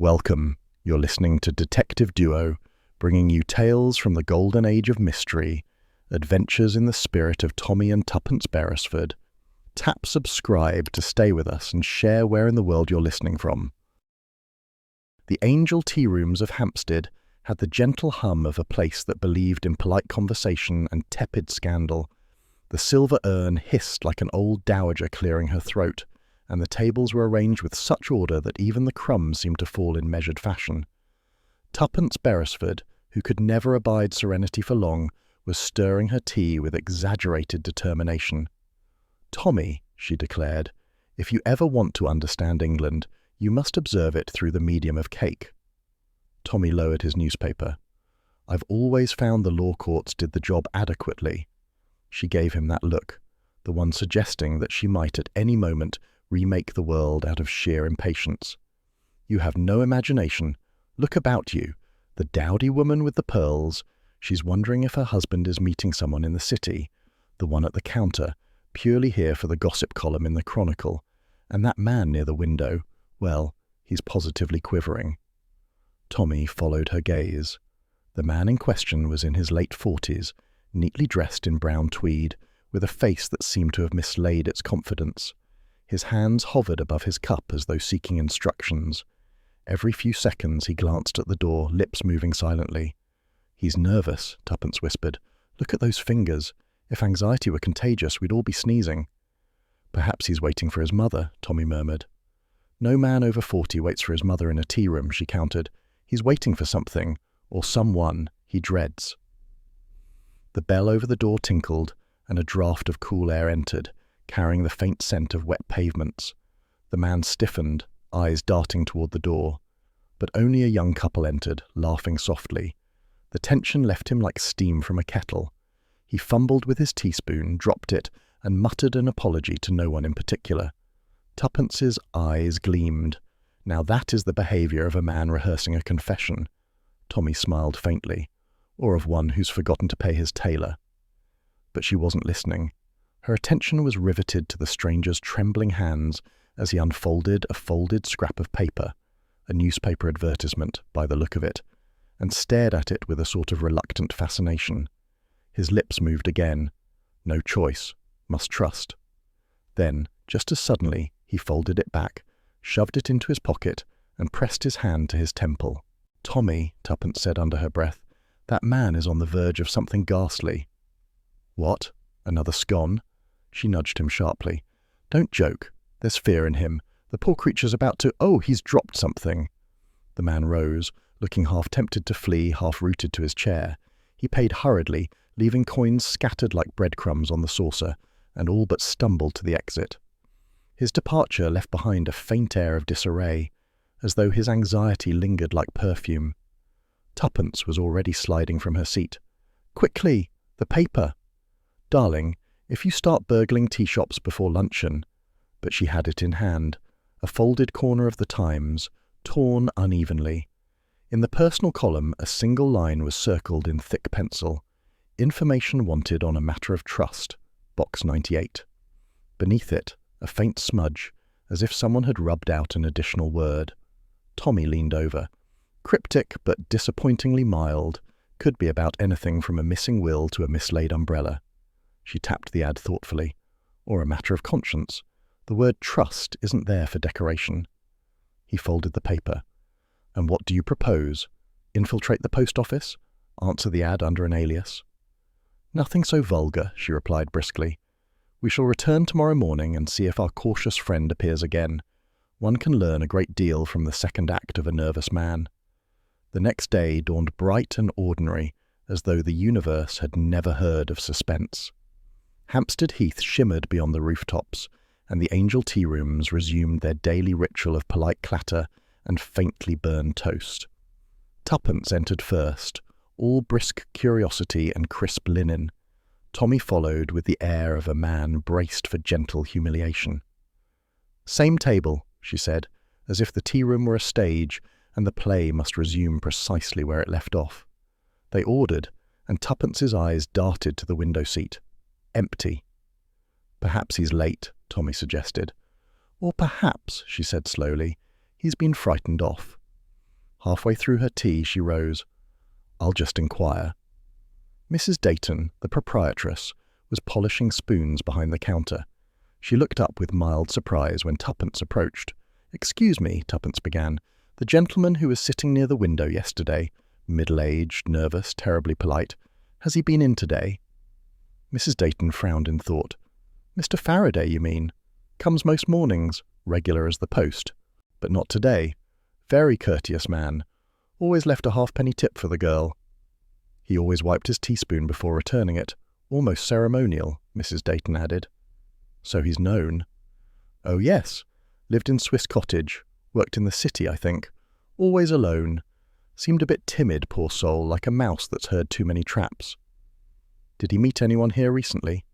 Welcome. You're listening to Detective Duo, bringing you tales from the golden age of mystery, adventures in the spirit of Tommy and Tuppence Beresford. Tap subscribe to stay with us and share where in the world you're listening from. The Angel Tea Rooms of Hampstead had the gentle hum of a place that believed in polite conversation and tepid scandal. The silver urn hissed like an old dowager clearing her throat, and the tables were arranged with such order that even the crumbs seemed to fall in measured fashion. Tuppence Beresford, who could never abide serenity for long, was stirring her tea with exaggerated determination. "Tommy," she declared, "if you ever want to understand England, you must observe it through the medium of cake." Tommy lowered his newspaper. "I've always found the law courts did the job adequately." She gave him that look, the one suggesting that she might at any moment remake the world out of sheer impatience. "You have no imagination. Look about you. The dowdy woman with the pearls. She's wondering if her husband is meeting someone in the city. The one at the counter, purely here for the gossip column in the Chronicle. And that man near the window, well, he's positively quivering." Tommy followed her gaze. The man in question was in his late 40s, neatly dressed in brown tweed, with a face that seemed to have mislaid its confidence. His hands hovered above his cup as though seeking instructions. Every few seconds he glanced at the door, lips moving silently. "He's nervous," Tuppence whispered. "Look at those fingers. If anxiety were contagious, we'd all be sneezing." "Perhaps he's waiting for his mother," Tommy murmured. "No man over 40 waits for his mother in a tea room," she countered. "He's waiting for something, or someone, he dreads." The bell over the door tinkled, and a draught of cool air entered, carrying the faint scent of wet pavements. The man stiffened, eyes darting toward the door. But only a young couple entered, laughing softly. The tension left him like steam from a kettle. He fumbled with his teaspoon, dropped it, and muttered an apology to no one in particular. Tuppence's eyes gleamed. Now that is the behaviour of a man rehearsing a confession. Tommy smiled faintly. Or of one who's forgotten to pay his tailor. But she wasn't listening. Her attention was riveted to the stranger's trembling hands as he unfolded a folded scrap of paper, a newspaper advertisement by the look of it, and stared at it with a sort of reluctant fascination. His lips moved again. No choice. Must trust. Then, just as suddenly, he folded it back, shoved it into his pocket, and pressed his hand to his temple. "Tommy," Tuppence said under her breath, "that man is on the verge of something ghastly." "What? Another scone?" She nudged him sharply. "Don't joke. There's fear in him. The poor creature's about to— Oh, he's dropped something." The man rose, looking half tempted to flee, half rooted to his chair. He paid hurriedly, leaving coins scattered like breadcrumbs on the saucer, and all but stumbled to the exit. His departure left behind a faint air of disarray, as though his anxiety lingered like perfume. Tuppence was already sliding from her seat. "Quickly! The paper!" "Darling, if you start burgling tea shops before luncheon—" But she had it in hand, a folded corner of the Times, torn unevenly. In the personal column, a single line was circled in thick pencil. "Information wanted on a matter of trust, Box 98. Beneath it, a faint smudge, as if someone had rubbed out an additional word. Tommy leaned over. Cryptic but disappointingly mild, could be about anything from a missing will to a mislaid umbrella. She tapped the ad thoughtfully. Or a matter of conscience. The word trust isn't there for decoration. He folded the paper. "And what do you propose? Infiltrate the post office? Answer the ad under an alias?" "Nothing so vulgar," she replied briskly. "We shall return tomorrow morning and see if our cautious friend appears again. One can learn a great deal from the second act of a nervous man." The next day dawned bright and ordinary, as though the universe had never heard of suspense. Hampstead Heath shimmered beyond the rooftops, and the Angel Tea Rooms resumed their daily ritual of polite clatter and faintly burned toast. Tuppence entered first, all brisk curiosity and crisp linen. Tommy followed with the air of a man braced for gentle humiliation. "Same table," she said, as if the tea room were a stage and the play must resume precisely where it left off. They ordered, and Tuppence's eyes darted to the window seat. Empty. "Perhaps he's late," Tommy suggested. "Or perhaps," she said slowly, "he's been frightened off." Halfway through her tea, she rose. "I'll just inquire." Mrs. Dayton, the proprietress, was polishing spoons behind the counter. She looked up with mild surprise when Tuppence approached. "Excuse me," Tuppence began. "The gentleman who was sitting near the window yesterday, middle-aged, nervous, terribly polite, has he been in today?" Mrs. Dayton frowned in thought. "Mr. Faraday, you mean? Comes most mornings, regular as the post. But not today. Very courteous man. Always left a halfpenny tip for the girl." "He always wiped his teaspoon before returning it. Almost ceremonial," Mrs. Dayton added. "So he's known." "Oh, yes. Lived in Swiss Cottage. Worked in the city, I think. Always alone. Seemed a bit timid, poor soul, like a mouse that's heard too many traps." "Did he meet anyone here recently?"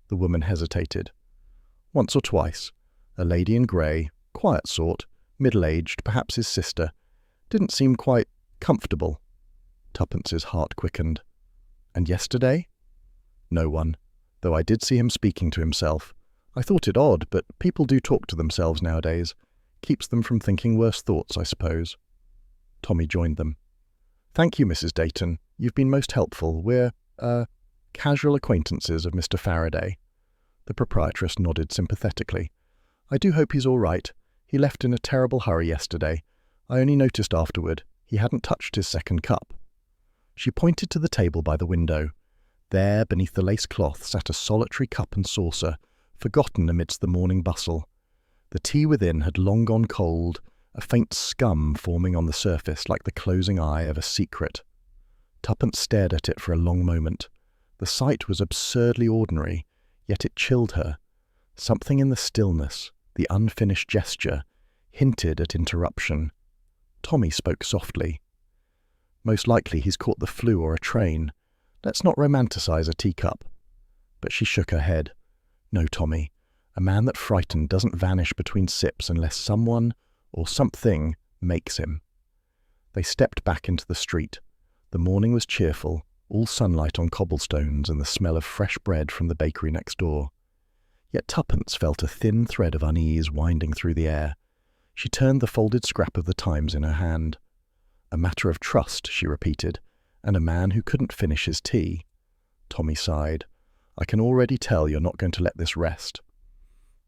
The woman hesitated. "Once or twice. A lady in grey, quiet sort, middle-aged, perhaps his sister. Didn't seem quite comfortable." Tuppence's heart quickened. "And yesterday?" "No one, though I did see him speaking to himself. I thought it odd, but people do talk to themselves nowadays. Keeps them from thinking worse thoughts, I suppose." Tommy joined them. "Thank you, Mrs. Dayton. You've been most helpful. We're, casual acquaintances of Mr. Faraday." The proprietress nodded sympathetically. "I do hope he's all right. He left in a terrible hurry yesterday. I only noticed afterward he hadn't touched his second cup." She pointed to the table by the window. There, beneath the lace cloth, sat a solitary cup and saucer, forgotten amidst the morning bustle. The tea within had long gone cold, a faint scum forming on the surface like the closing eye of a secret. Tuppence stared at it for a long moment. The sight was absurdly ordinary, yet it chilled her. Something in the stillness, the unfinished gesture, hinted at interruption. Tommy spoke softly. "Most likely he's caught the flu or a train. Let's not romanticize a teacup." But she shook her head. "No, Tommy. A man that frightened doesn't vanish between sips unless someone or something makes him." They stepped back into the street. The morning was cheerful, all sunlight on cobblestones and the smell of fresh bread from the bakery next door. Yet Tuppence felt a thin thread of unease winding through the air. She turned the folded scrap of the Times in her hand. "A matter of trust," she repeated, "and a man who couldn't finish his tea." Tommy sighed. "I can already tell you're not going to let this rest."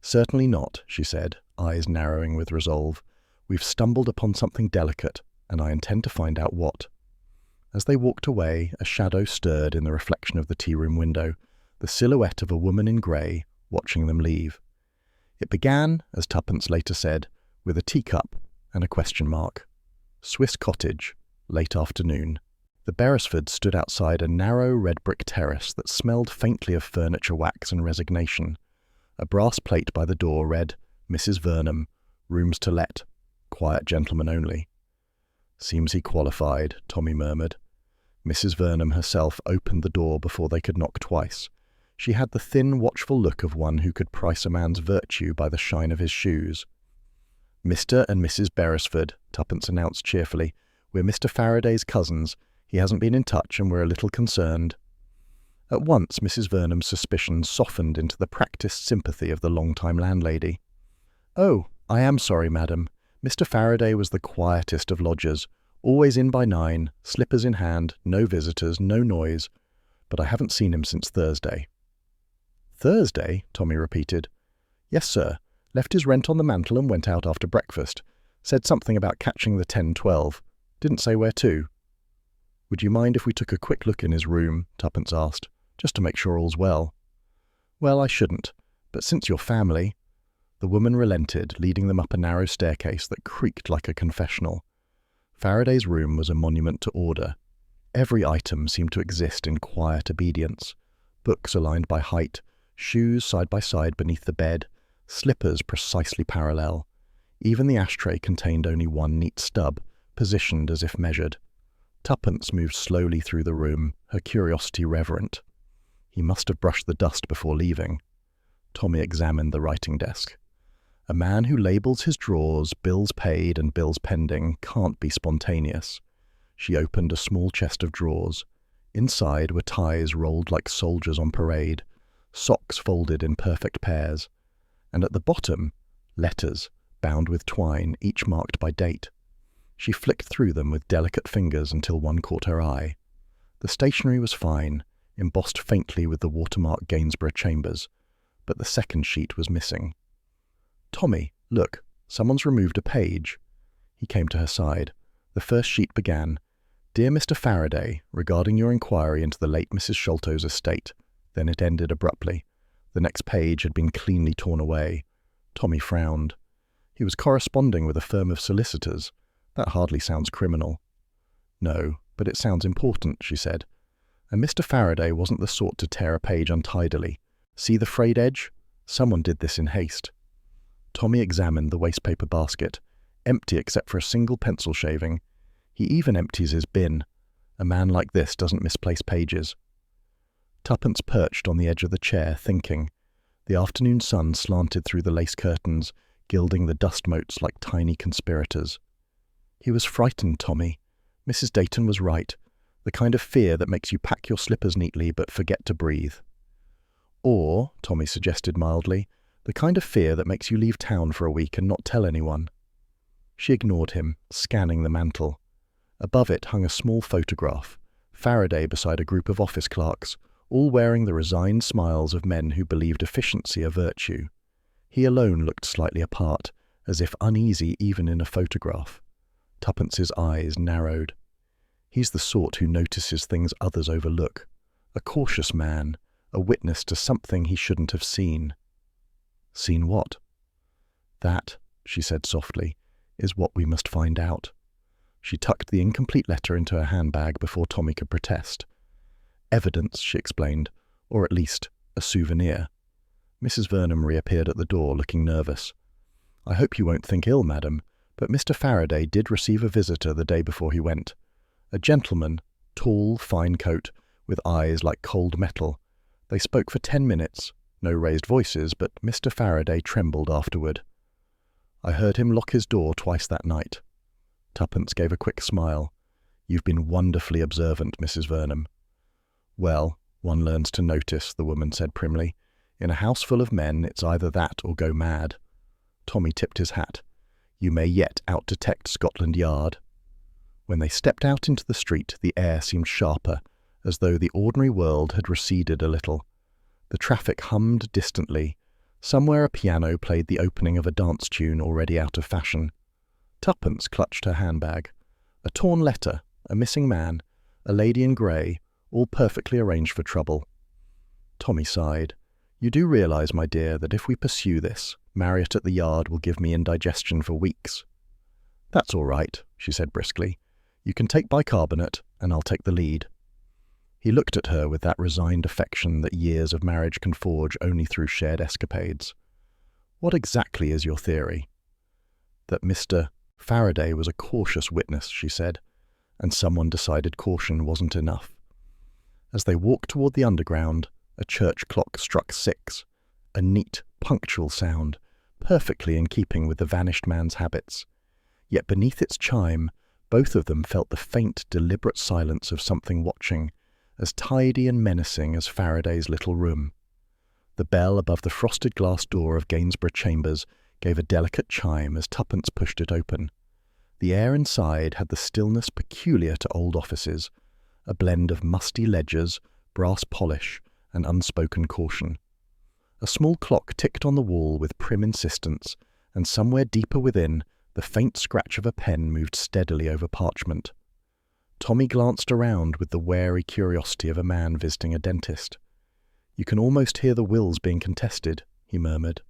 "Certainly not," she said, eyes narrowing with resolve. "We've stumbled upon something delicate, and I intend to find out what." As they walked away, a shadow stirred in the reflection of the tea-room window, the silhouette of a woman in grey, watching them leave. It began, as Tuppence later said, with a teacup and a question mark. Swiss Cottage, late afternoon. The Beresfords stood outside a narrow red-brick terrace that smelled faintly of furniture wax and resignation. A brass plate by the door read, "Mrs. Vernham, rooms to let, quiet gentlemen only." "Seems he qualified," Tommy murmured. Mrs. Vernham herself opened the door before they could knock twice. She had the thin, watchful look of one who could price a man's virtue by the shine of his shoes. "Mr. and Mrs. Beresford," Tuppence announced cheerfully. "We're Mr. Faraday's cousins. He hasn't been in touch and we're a little concerned." At once Mrs. Vernham's suspicions softened into the practised sympathy of the long-time landlady. "Oh, I am sorry, madam. Mr. Faraday was the quietest of lodgers, always in by 9, slippers in hand, no visitors, no noise. But I haven't seen him since Thursday." "Thursday?" Tommy repeated. "Yes, sir. Left his rent on the mantel and went out after breakfast. Said something about catching the 10:12. Didn't say where to." "Would you mind if we took a quick look in his room?" Tuppence asked, "just to make sure all's well." "Well, I shouldn't, but since your family—" The woman relented, leading them up a narrow staircase that creaked like a confessional. Faraday's room was a monument to order. Every item seemed to exist in quiet obedience. Books aligned by height, shoes side by side beneath the bed, slippers precisely parallel. Even the ashtray contained only one neat stub, positioned as if measured. Tuppence moved slowly through the room, her curiosity reverent. He must have brushed the dust before leaving. Tommy examined the writing desk. A man who labels his drawers bills paid and bills pending can't be spontaneous. She opened a small chest of drawers. Inside were ties rolled like soldiers on parade, socks folded in perfect pairs, and at the bottom, letters, bound with twine, each marked by date. She flicked through them with delicate fingers until one caught her eye. The stationery was fine, embossed faintly with the watermark Gainsborough Chambers, but the second sheet was missing. "Tommy, look, someone's removed a page." He came to her side. The first sheet began, "Dear Mr. Faraday, regarding your inquiry into the late Mrs. Sholto's estate." Then it ended abruptly. The next page had been cleanly torn away. Tommy frowned. He was corresponding with a firm of solicitors. That hardly sounds criminal. "No, but it sounds important," she said. "And Mr. Faraday wasn't the sort to tear a page untidily. See the frayed edge? Someone did this in haste." Tommy examined the wastepaper basket, empty except for a single pencil shaving. He even empties his bin. A man like this doesn't misplace pages. Tuppence perched on the edge of the chair, thinking. The afternoon sun slanted through the lace curtains, gilding the dust motes like tiny conspirators. He was frightened, Tommy. Mrs. Dayton was right. The kind of fear that makes you pack your slippers neatly but forget to breathe. Or, Tommy suggested mildly, the kind of fear that makes you leave town for a week and not tell anyone. She ignored him, scanning the mantel. Above it hung a small photograph, Faraday beside a group of office clerks, all wearing the resigned smiles of men who believed efficiency a virtue. He alone looked slightly apart, as if uneasy even in a photograph. Tuppence's eyes narrowed. He's the sort who notices things others overlook. A cautious man, a witness to something he shouldn't have seen. Seen what? That, she said softly, is what we must find out. She tucked the incomplete letter into her handbag before Tommy could protest. Evidence, she explained, or at least a souvenir. Mrs. Vernon reappeared at the door, looking nervous. "I hope you won't think ill, madam, but Mr. Faraday did receive a visitor the day before he went. A gentleman, tall, fine coat, with eyes like cold metal. They spoke for 10 minutes, no raised voices, but Mr. Faraday trembled afterward. I heard him lock his door twice that night." Tuppence gave a quick smile. "You've been wonderfully observant, Mrs. Vernon." "Well, one learns to notice," the woman said primly. "In a house full of men, it's either that or go mad." Tommy tipped his hat. "You may yet out-detect Scotland Yard." When they stepped out into the street, the air seemed sharper, as though the ordinary world had receded a little. The traffic hummed distantly. Somewhere a piano played the opening of a dance tune already out of fashion. Tuppence clutched her handbag. A torn letter, a missing man, a lady in grey, all perfectly arranged for trouble. Tommy sighed. "You do realise, my dear, that if we pursue this, Marriott at the Yard will give me indigestion for weeks." "That's all right," she said briskly. "You can take bicarbonate, and I'll take the lead." He looked at her with that resigned affection that years of marriage can forge only through shared escapades. "What exactly is your theory?" "That Mr. Faraday was a cautious witness," she said, and someone decided caution wasn't enough. As they walked toward the underground, a church clock struck 6, a neat, punctual sound, perfectly in keeping with the vanished man's habits. Yet beneath its chime, both of them felt the faint, deliberate silence of something watching, as tidy and menacing as Faraday's little room. The bell above the frosted glass door of Gainsborough Chambers gave a delicate chime as Tuppence pushed it open. The air inside had the stillness peculiar to old offices, a blend of musty ledgers, brass polish, and unspoken caution. A small clock ticked on the wall with prim insistence, and somewhere deeper within, the faint scratch of a pen moved steadily over parchment. Tommy glanced around with the wary curiosity of a man visiting a dentist. "You can almost hear the wills being contested," he murmured.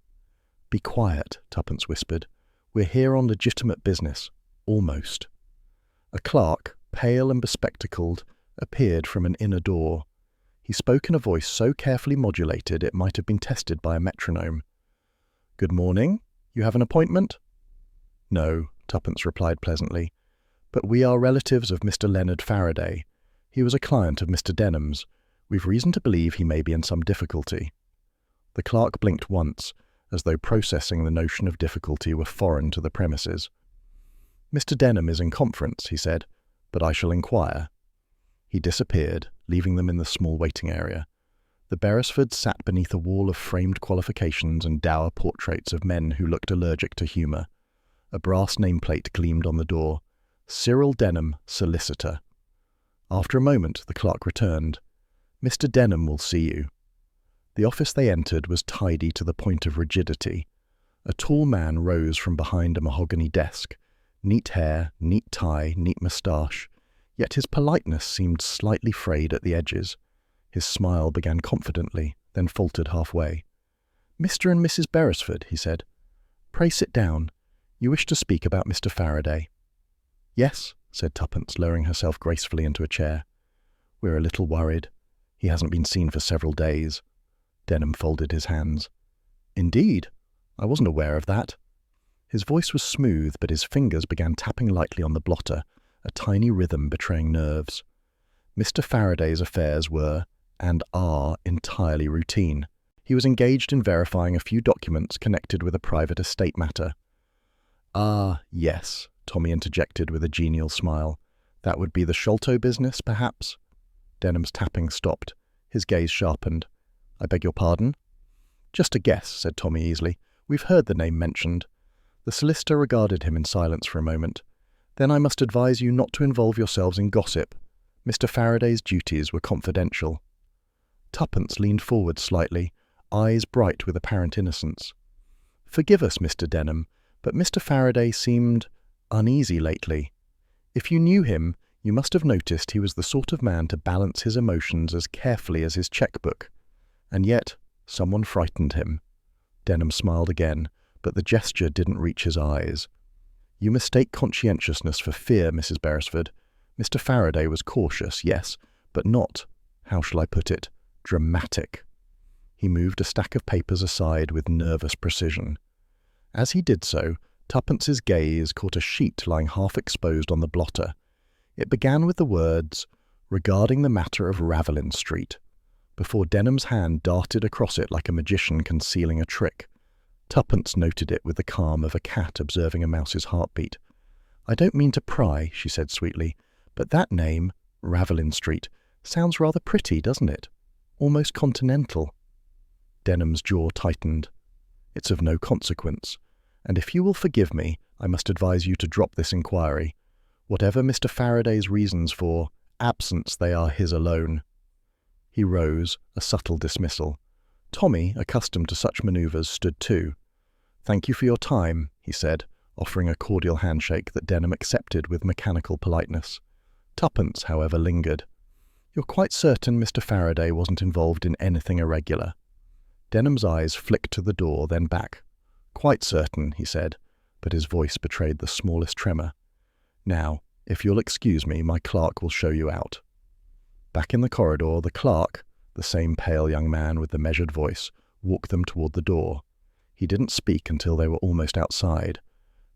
"Be quiet," Tuppence whispered. "We're here on legitimate business. Almost." A clerk, pale and bespectacled, appeared from an inner door. He spoke in a voice so carefully modulated it might have been tested by a metronome. "Good morning. You have an appointment?" "No," Tuppence replied pleasantly. "But we are relatives of Mr. Leonard Faraday. He was a client of Mr. Denham's. We've reason to believe he may be in some difficulty." The clerk blinked once, as though processing the notion of difficulty were foreign to the premises. "Mr. Denham is in conference," he said, "but I shall inquire." He disappeared, leaving them in the small waiting area. The Beresfords sat beneath a wall of framed qualifications and dour portraits of men who looked allergic to humour. A brass nameplate gleamed on the door. Cyril Denham, solicitor. After a moment, the clerk returned. Mr. Denham will see you. The office they entered was tidy to the point of rigidity. A tall man rose from behind a mahogany desk. Neat hair, neat tie, neat moustache. Yet his politeness seemed slightly frayed at the edges. His smile began confidently, then faltered halfway. "Mr. and Mrs. Beresford," he said. "Pray sit down. You wish to speak about Mr. Faraday." "Yes," said Tuppence, lowering herself gracefully into a chair. "We're a little worried. He hasn't been seen for several days." Denham folded his hands. "Indeed? I wasn't aware of that." His voice was smooth, but his fingers began tapping lightly on the blotter, a tiny rhythm betraying nerves. Mr. Faraday's affairs were, and are, entirely routine. He was engaged in verifying a few documents connected with a private estate matter. "Ah, yes," Tommy interjected with a genial smile. "That would be the Sholto business, perhaps?" Denham's tapping stopped. His gaze sharpened. "I beg your pardon?" "Just a guess," said Tommy easily. "We've heard the name mentioned." The solicitor regarded him in silence for a moment. "Then I must advise you not to involve yourselves in gossip. Mr. Faraday's duties were confidential." Tuppence leaned forward slightly, eyes bright with apparent innocence. "Forgive us, Mr. Denham, but Mr. Faraday seemed uneasy lately. If you knew him, you must have noticed he was the sort of man to balance his emotions as carefully as his checkbook. And yet, someone frightened him." Denham smiled again, but the gesture didn't reach his eyes. "You mistake conscientiousness for fear, Mrs. Beresford. Mr. Faraday was cautious, yes, but not, how shall I put it, dramatic." He moved a stack of papers aside with nervous precision. As he did so, Tuppence's gaze caught a sheet lying half exposed on the blotter. It began with the words, "regarding the matter of Ravelin Street," before Denham's hand darted across it like a magician concealing a trick. Tuppence noted it with the calm of a cat observing a mouse's heartbeat. "I don't mean to pry," she said sweetly, "but that name, Ravelin Street, sounds rather pretty, doesn't it? Almost continental." Denham's jaw tightened. "It's of no consequence, and if you will forgive me, I must advise you to drop this inquiry. Whatever Mr. Faraday's reasons for absence, they are his alone." He rose, a subtle dismissal. Tommy, accustomed to such manoeuvres, stood too. "Thank you for your time," he said, offering a cordial handshake that Denham accepted with mechanical politeness. Tuppence, however, lingered. "You're quite certain Mr. Faraday wasn't involved in anything irregular?" Denham's eyes flicked to the door, then back. "Quite certain," he said, but his voice betrayed the smallest tremor. "Now, if you'll excuse me, my clerk will show you out." Back in the corridor, the clerk, the same pale young man with the measured voice, walked them toward the door. He didn't speak until they were almost outside.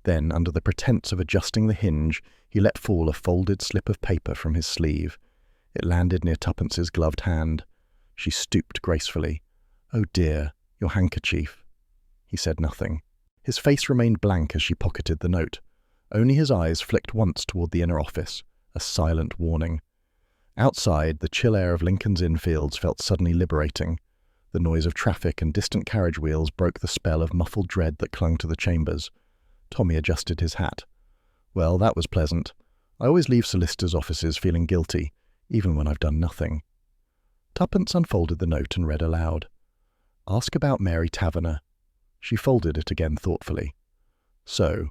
Then, under the pretense of adjusting the hinge, he let fall a folded slip of paper from his sleeve. It landed near Tuppence's gloved hand. She stooped gracefully. "Oh dear, your handkerchief." He said nothing. His face remained blank as she pocketed the note. Only his eyes flicked once toward the inner office, a silent warning. Outside, the chill air of Lincoln's Inn Fields felt suddenly liberating. The noise of traffic and distant carriage wheels broke the spell of muffled dread that clung to the chambers. Tommy adjusted his hat. "Well, that was pleasant. I always leave solicitors' offices feeling guilty, even when I've done nothing." Tuppence unfolded the note and read aloud. "Ask about Mary Taverner." She folded it again thoughtfully. "So,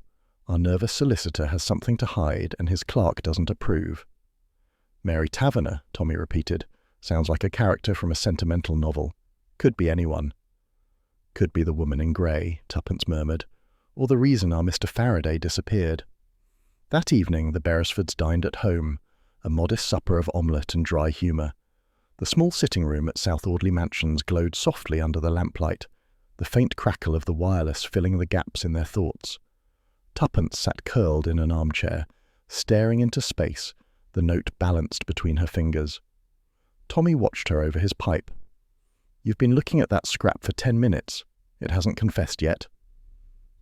our nervous solicitor has something to hide and his clerk doesn't approve." "Mary Taverner," Tommy repeated. "Sounds like a character from a sentimental novel. Could be anyone." "Could be the woman in grey," Tuppence murmured, "or the reason our Mr. Faraday disappeared." That evening the Beresfords dined at home, a modest supper of omelette and dry humour. The small sitting room at South Audley Mansions glowed softly under the lamplight, the faint crackle of the wireless filling the gaps in their thoughts. Tuppence sat curled in an armchair, staring into space, the note balanced between her fingers. Tommy watched her over his pipe. "You've been looking at that scrap for 10 minutes. It hasn't confessed yet?"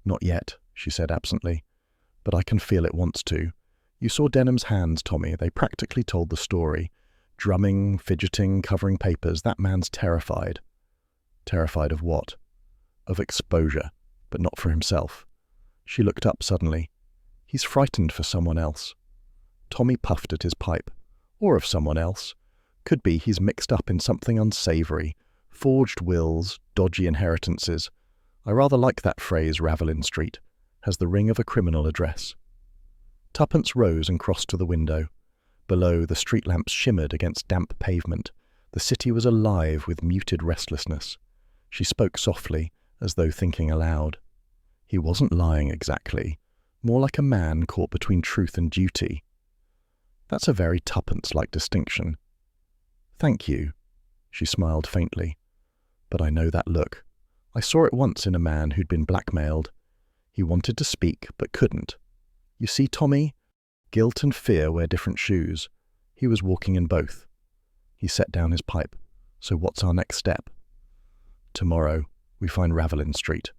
"Not yet," she said absently. "But I can feel it wants to. You saw Denham's hands, Tommy. They practically told the story. Drumming, fidgeting, covering papers. That man's terrified." "Terrified of what?" "Of exposure, but not for himself." She looked up suddenly. "He's frightened for someone else." Tommy puffed at his pipe. Or of someone else. Could be he's mixed up in something unsavoury. Forged wills, dodgy inheritances. I rather like that phrase, Ravelin Street. Has the ring of a criminal address. Tuppence rose and crossed to the window. Below, the street lamps shimmered against damp pavement. The city was alive with muted restlessness. She spoke softly, as though thinking aloud. He wasn't lying exactly. More like a man caught between truth and duty. That's a very Tuppence-like distinction. Thank you. She smiled faintly. But I know that look. I saw it once in a man who'd been blackmailed. He wanted to speak, but couldn't. You see, Tommy, guilt and fear wear different shoes. He was walking in both. He set down his pipe. So what's our next step? Tomorrow, we find Ravelin Street.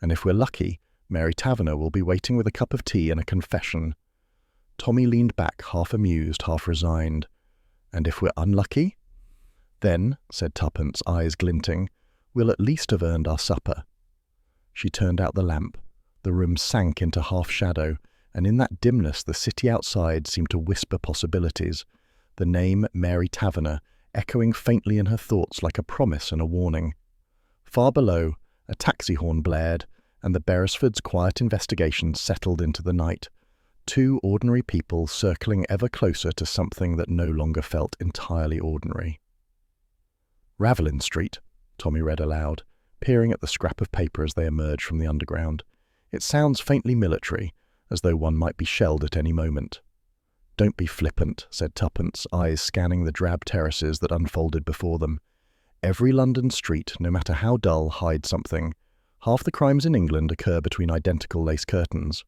And if we're lucky, Mary Taverner will be waiting with a cup of tea and a confession. Tommy leaned back, half amused, half resigned. And if we're unlucky? Then, said Tuppence, eyes glinting, we'll at least have earned our supper. She turned out the lamp. The room sank into half-shadow, and in that dimness the city outside seemed to whisper possibilities, the name Mary Taverner echoing faintly in her thoughts like a promise and a warning. Far below, a taxi horn blared, and the Beresfords' quiet investigation settled into the night, two ordinary people circling ever closer to something that no longer felt entirely ordinary. Ravelin Street, Tommy read aloud, peering at the scrap of paper as they emerged from the underground. It sounds faintly military, as though one might be shelled at any moment. Don't be flippant, said Tuppence, eyes scanning the drab terraces that unfolded before them. Every London street, no matter how dull, hides something. Half the crimes in England occur between identical lace curtains.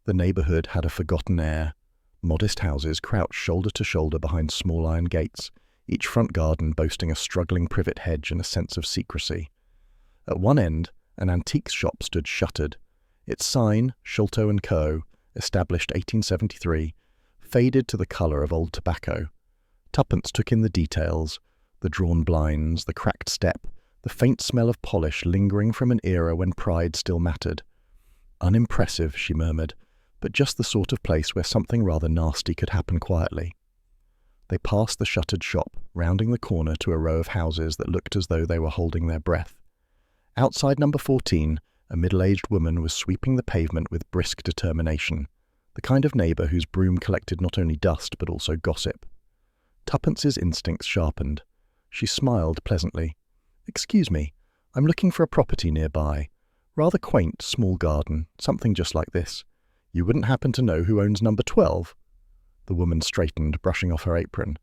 The neighbourhood had a forgotten air. Modest houses crouched shoulder to shoulder behind small iron gates, each front garden boasting a struggling privet hedge and a sense of secrecy. At one end, an antiques shop stood shuttered. Its sign, Sholto & Co., established 1873, faded to the colour of old tobacco. Tuppence took in the details, the drawn blinds, the cracked step, the faint smell of polish lingering from an era when pride still mattered. Unimpressive, she murmured, but just the sort of place where something rather nasty could happen quietly. They passed the shuttered shop, rounding the corner to a row of houses that looked as though they were holding their breath. Outside number 14, a middle-aged woman was sweeping the pavement with brisk determination, the kind of neighbour whose broom collected not only dust but also gossip. Tuppence's instincts sharpened. She smiled pleasantly. "Excuse me, I'm looking for a property nearby. Rather quaint, small garden, something just like this. You wouldn't happen to know who owns number 12? The woman straightened, brushing off her apron.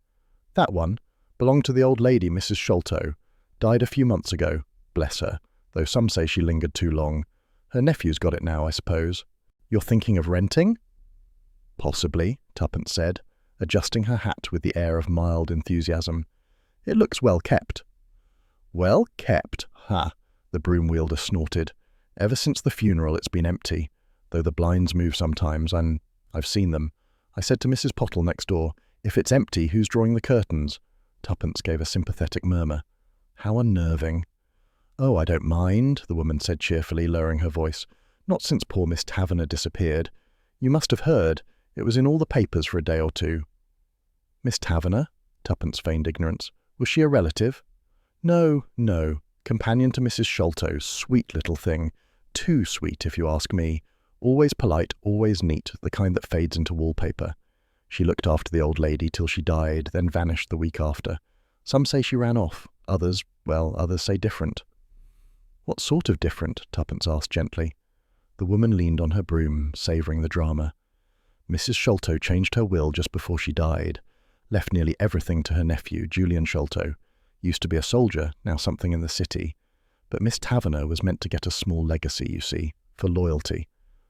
"That one belonged to the old lady, Mrs. Sholto. Died a few months ago, bless her, though some say she lingered too long. Her nephew's got it now, I suppose. You're thinking of renting?" "Possibly," Tuppence said, adjusting her hat with the air of mild enthusiasm. "It looks well kept." "Well kept? Ha!" the broom wielder snorted. "Ever since the funeral it's been empty, though the blinds move sometimes, and I've seen them. I said to Mrs. Pottle next door, 'If it's empty, who's drawing the curtains?'" Tuppence gave a sympathetic murmur. "How unnerving." "Oh, I don't mind," the woman said cheerfully, lowering her voice. "Not since poor Miss Taverner disappeared. You must have heard. It was in all the papers for a day or two." "Miss Taverner?" Tuppence feigned ignorance. "Was she a relative?" No. Companion to Mrs. Sholto. Sweet little thing. Too sweet, if you ask me. Always polite, always neat, the kind that fades into wallpaper. She looked after the old lady till she died, then vanished the week after. Some say she ran off. Others say different." "What sort of different?" Tuppence asked gently. The woman leaned on her broom, savouring the drama. "Mrs. Sholto changed her will just before she died. Left nearly everything to her nephew, Julian Sholto. Used to be a soldier, now something in the city. But Miss Taverner was meant to get a small legacy, you see, for loyalty.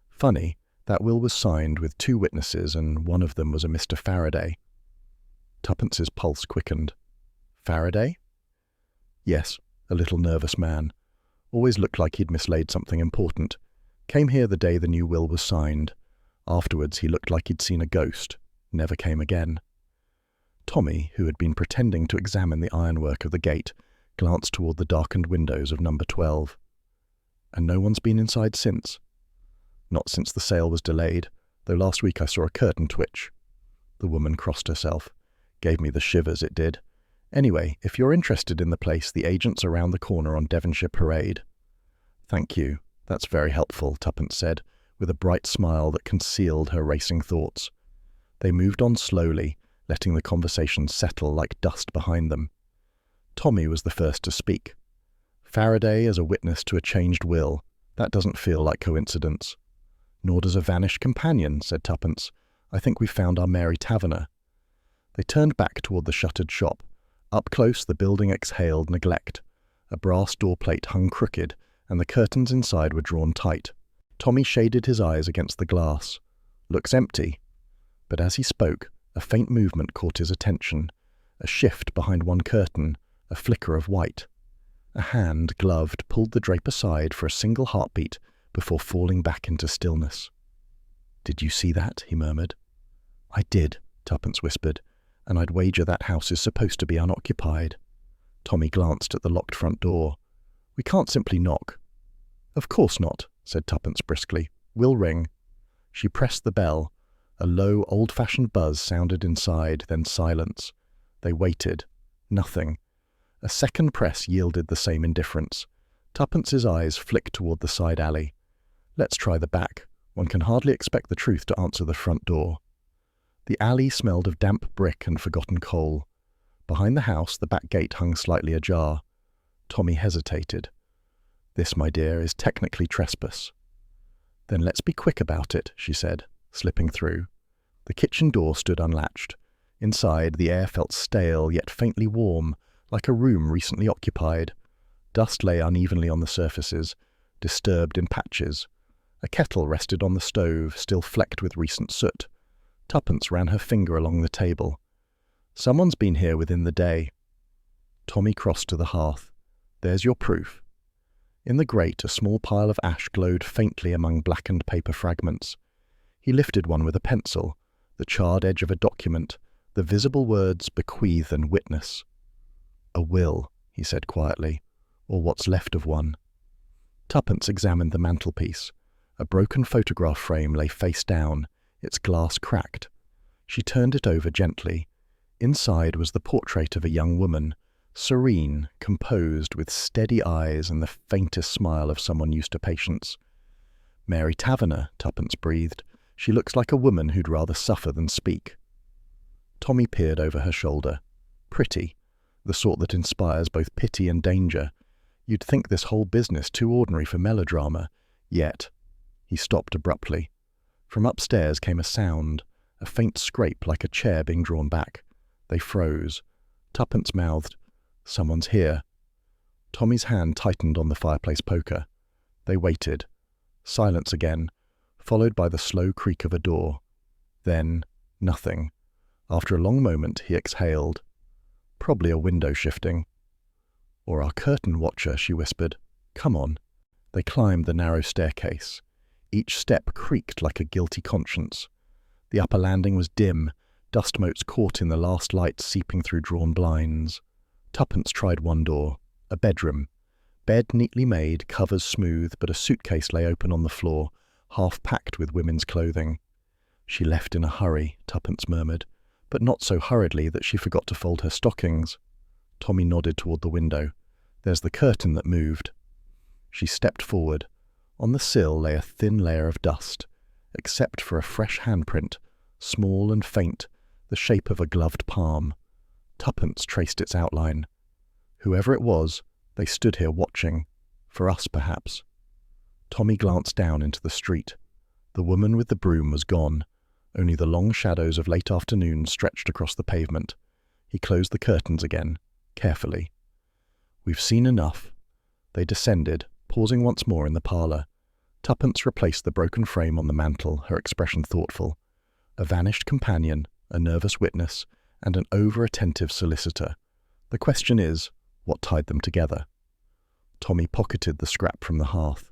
Funny, that will was signed with 2 witnesses, and one of them was a Mr. Faraday." Tuppence's pulse quickened. "Faraday?" "Yes, a little nervous man. Always looked like he'd mislaid something important. Came here the day the new will was signed. Afterwards he looked like he'd seen a ghost. Never came again." Tommy, who had been pretending to examine the ironwork of the gate, glanced toward the darkened windows of number 12. "And no one's been inside since?" "Not since the sale was delayed. though last week I saw a curtain twitch." The woman crossed herself. "Gave me the shivers, it did. Anyway, if you're interested in the place, the agent's around the corner on Devonshire Parade." "Thank you. That's very helpful," Tuppence said, with a bright smile that concealed her racing thoughts. They moved on slowly, letting the conversation settle like dust behind them. Tommy was the first to speak. "Faraday as a witness to a changed will. That doesn't feel like coincidence." "Nor does a vanished companion," said Tuppence. "I think we've found our Mary Taverner." They turned back toward the shuttered shop. Up close, the building exhaled neglect. A brass door plate hung crooked, and the curtains inside were drawn tight. Tommy shaded his eyes against the glass. "Looks empty." But as he spoke, a faint movement caught his attention. A shift behind one curtain, a flicker of white. A hand, gloved, pulled the drape aside for a single heartbeat before falling back into stillness. "Did you see that?" he murmured. "I did," Tuppence whispered, "and I'd wager that house is supposed to be unoccupied." Tommy glanced at the locked front door. "We can't simply knock." "Of course not," said Tuppence briskly. "We'll ring." She pressed the bell. A low, old-fashioned buzz sounded inside, then silence. They waited. Nothing. A second press yielded the same indifference. Tuppence's eyes flicked toward the side alley. "Let's try the back. One can hardly expect the truth to answer the front door." The alley smelled of damp brick and forgotten coal. Behind the house, the back gate hung slightly ajar. Tommy hesitated. "This, my dear, is technically trespass." "Then let's be quick about it," she said, slipping through. The kitchen door stood unlatched. Inside, the air felt stale yet faintly warm, like a room recently occupied. Dust lay unevenly on the surfaces, disturbed in patches. A kettle rested on the stove, still flecked with recent soot. Tuppence ran her finger along the table. "Someone's been here within the day." Tommy crossed to the hearth. "There's your proof." In the grate, a small pile of ash glowed faintly among blackened paper fragments. He lifted one with a pencil, the charred edge of a document, the visible words "bequeath" and "witness." "A will," he said quietly, "or what's left of one." Tuppence examined the mantelpiece. A broken photograph frame lay face down, its glass cracked. She turned it over gently. Inside was the portrait of a young woman, serene, composed, with steady eyes and the faintest smile of someone used to patience. "Mary Taverner," Tuppence breathed. "She looks like a woman who'd rather suffer than speak." Tommy peered over her shoulder. Pretty. The sort that inspires both pity and danger. You'd think this whole business too ordinary for melodrama. Yet. He stopped abruptly. From upstairs came a sound, a faint scrape like a chair being drawn back. They froze. Tuppence mouthed, "Someone's here." Tommy's hand tightened on the fireplace poker. They waited. Silence again, followed by the slow creak of a door. Then, nothing. After a long moment, he exhaled. "Probably a window shifting." "Or our curtain watcher," she whispered. "Come on." They climbed the narrow staircase. Each step creaked like a guilty conscience. The upper landing was dim, dust motes caught in the last light seeping through drawn blinds. Tuppence tried one door. A bedroom. Bed neatly made, covers smooth, but a suitcase lay open on the floor, half packed with women's clothing. "She left in a hurry," Tuppence murmured, but not so hurriedly that she forgot to fold her stockings. Tommy nodded toward the window. "There's the curtain that moved." She stepped forward. On the sill lay a thin layer of dust, except for a fresh handprint, small and faint, the shape of a gloved palm. Tuppence traced its outline. Whoever it was, they stood here watching. For us, perhaps. Tommy glanced down into the street. The woman with the broom was gone. Only the long shadows of late afternoon stretched across the pavement. He closed the curtains again, carefully. "We've seen enough." They descended, pausing once more in the parlour. Tuppence replaced the broken frame on the mantel, her expression thoughtful. A vanished companion, a nervous witness, and an over-attentive solicitor. The question is, what tied them together? Tommy pocketed the scrap from the hearth.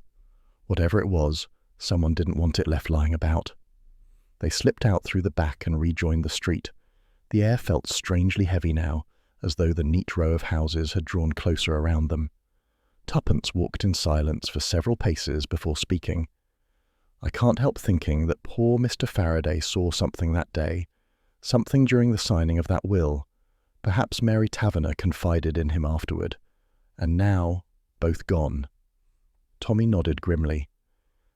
Whatever it was, someone didn't want it left lying about. They slipped out through the back and rejoined the street. The air felt strangely heavy now, as though the neat row of houses had drawn closer around them. Tuppence walked in silence for several paces before speaking. I can't help thinking that poor Mr. Faraday saw something that day, something during the signing of that will. Perhaps Mary Taverner confided in him afterward. And now, both gone. Tommy nodded grimly.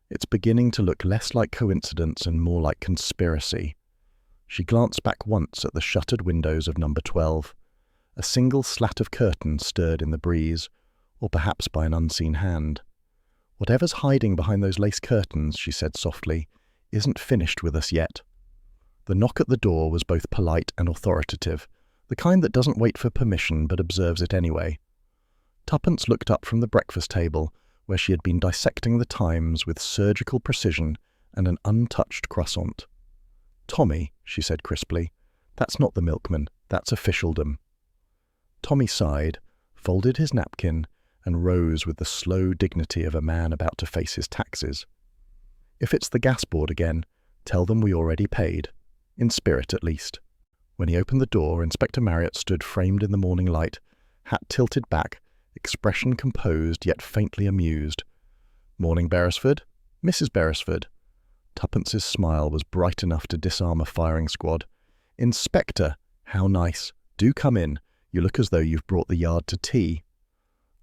It's beginning to look less like coincidence and more like conspiracy. She glanced back once at the shuttered windows of number 12. A single slat of curtain stirred in the breeze, or perhaps by an unseen hand. Whatever's hiding behind those lace curtains, she said softly, isn't finished with us yet. The knock at the door was both polite and authoritative, the kind that doesn't wait for permission but observes it anyway. Tuppence looked up from the breakfast table, where she had been dissecting the Times with surgical precision and an untouched croissant. "Tommy," she said crisply, "that's not the milkman, that's officialdom." Tommy sighed, folded his napkin, and rose with the slow dignity of a man about to face his taxes. "If it's the gas board again, tell them we already paid. In spirit, at least." When he opened the door, Inspector Marriott stood framed in the morning light, hat tilted back, expression composed yet faintly amused. "Morning, Beresford. Mrs. Beresford." Tuppence's smile was bright enough to disarm a firing squad. "Inspector, how nice. Do come in. You look as though you've brought the yard to tea."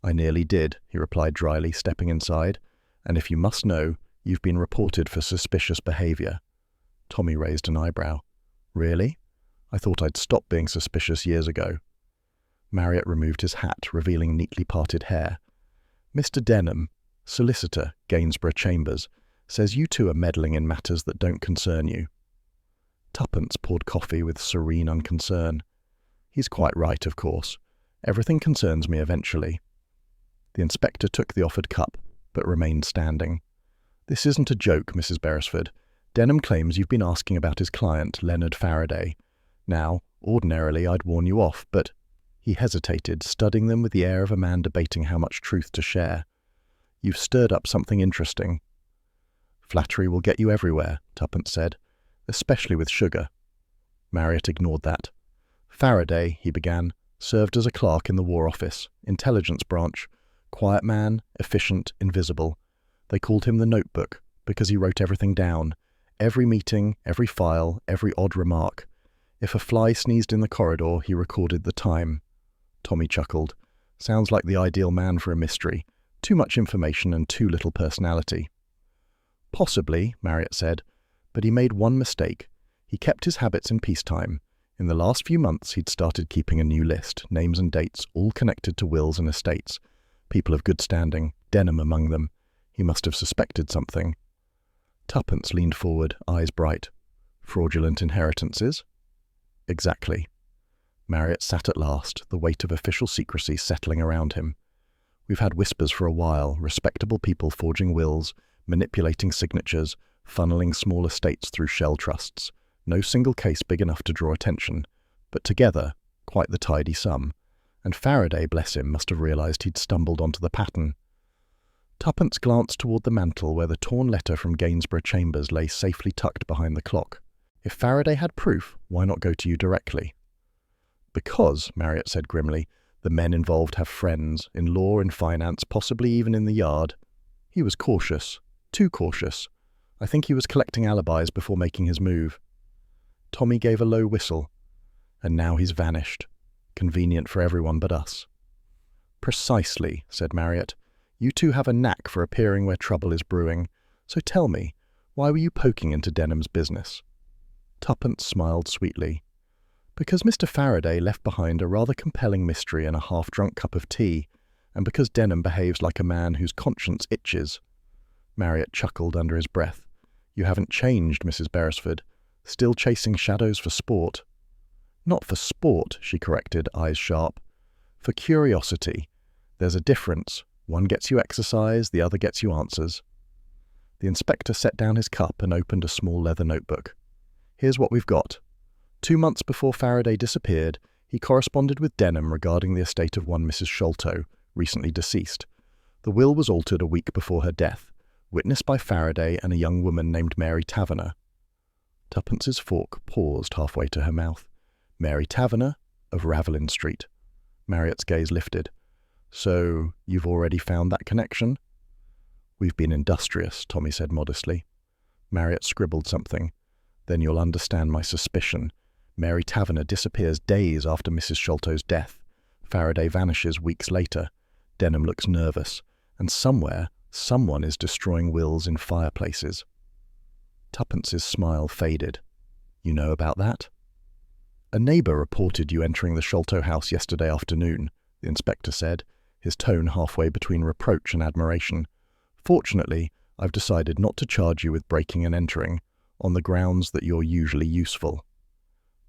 "I nearly did," he replied dryly, stepping inside. "And if you must know, you've been reported for suspicious behaviour." Tommy raised an eyebrow. "Really? I thought I'd stopped being suspicious years ago." Marriott removed his hat, revealing neatly parted hair. "Mr. Denham, solicitor, Gainsborough Chambers, says you two are meddling in matters that don't concern you." Tuppence poured coffee with serene unconcern. "He's quite right, of course. Everything concerns me eventually." The inspector took the offered cup, but remained standing. "This isn't a joke, Mrs. Beresford. Denham claims you've been asking about his client, Leonard Faraday. Now, ordinarily I'd warn you off, but—" He hesitated, studying them with the air of a man debating how much truth to share. "You've stirred up something interesting." "Flattery will get you everywhere," Tuppence said, "especially with sugar." Marriott ignored that. "Faraday," he began, "served as a clerk in the War Office, intelligence branch. Quiet man, efficient, invisible. They called him the Notebook, because he wrote everything down. Every meeting, every file, every odd remark. If a fly sneezed in the corridor, he recorded the time." Tommy chuckled. "Sounds like the ideal man for a mystery. Too much information and too little personality." "Possibly," Marriott said, "but he made one mistake. He kept his habits in peacetime. In the last few months, he'd started keeping a new list, names and dates, all connected to wills and estates. People of good standing, Denham among them. He must have suspected something." Tuppence leaned forward, eyes bright. "Fraudulent inheritances?" "Exactly." Marriott sat at last, the weight of official secrecy settling around him. "We've had whispers for a while, respectable people forging wills, manipulating signatures, funneling small estates through shell trusts. No single case big enough to draw attention, but together, quite the tidy sum. And Faraday, bless him, must have realised he'd stumbled onto the pattern." Tuppence glanced toward the mantel where the torn letter from Gainsborough Chambers lay safely tucked behind the clock. "If Faraday had proof, why not go to you directly?" "Because," Marriott said grimly, "the men involved have friends, in law, in finance, possibly even in the yard. He was cautious. Too cautious. I think he was collecting alibis before making his move." Tommy gave a low whistle. "And now he's vanished. Convenient for everyone but us." "Precisely," said Marriott. "You two have a knack for appearing where trouble is brewing. So tell me, why were you poking into Denham's business?" Tuppence smiled sweetly. "Because Mr. Faraday left behind a rather compelling mystery and a half-drunk cup of tea, and because Denham behaves like a man whose conscience itches." Marriott chuckled under his breath. "You haven't changed, Mrs. Beresford. Still chasing shadows for sport." "Not for sport," she corrected, eyes sharp. "For curiosity. There's a difference. One gets you exercise, the other gets you answers." The inspector set down his cup and opened a small leather notebook. "Here's what we've got. 2 months before Faraday disappeared, he corresponded with Denham regarding the estate of one Mrs. Sholto, recently deceased. The will was altered a week before her death, witnessed by Faraday and a young woman named Mary Taverner." Tuppence's fork paused halfway to her mouth. "Mary Taverner, of Ravelin Street." Marriott's gaze lifted. "So, you've already found that connection?" "We've been industrious," Tommy said modestly. Marriott scribbled something. Then you'll understand my suspicion. Mary Taverner disappears days after Mrs. Sholto's death. Faraday vanishes weeks later. Denham looks nervous. And somewhere, someone is destroying wills in fireplaces. Tuppence's smile faded. You know about that? A neighbour reported you entering the Sholto house yesterday afternoon, the inspector said, his tone halfway between reproach and admiration. Fortunately, I've decided not to charge you with breaking and entering, on the grounds that you're usually useful.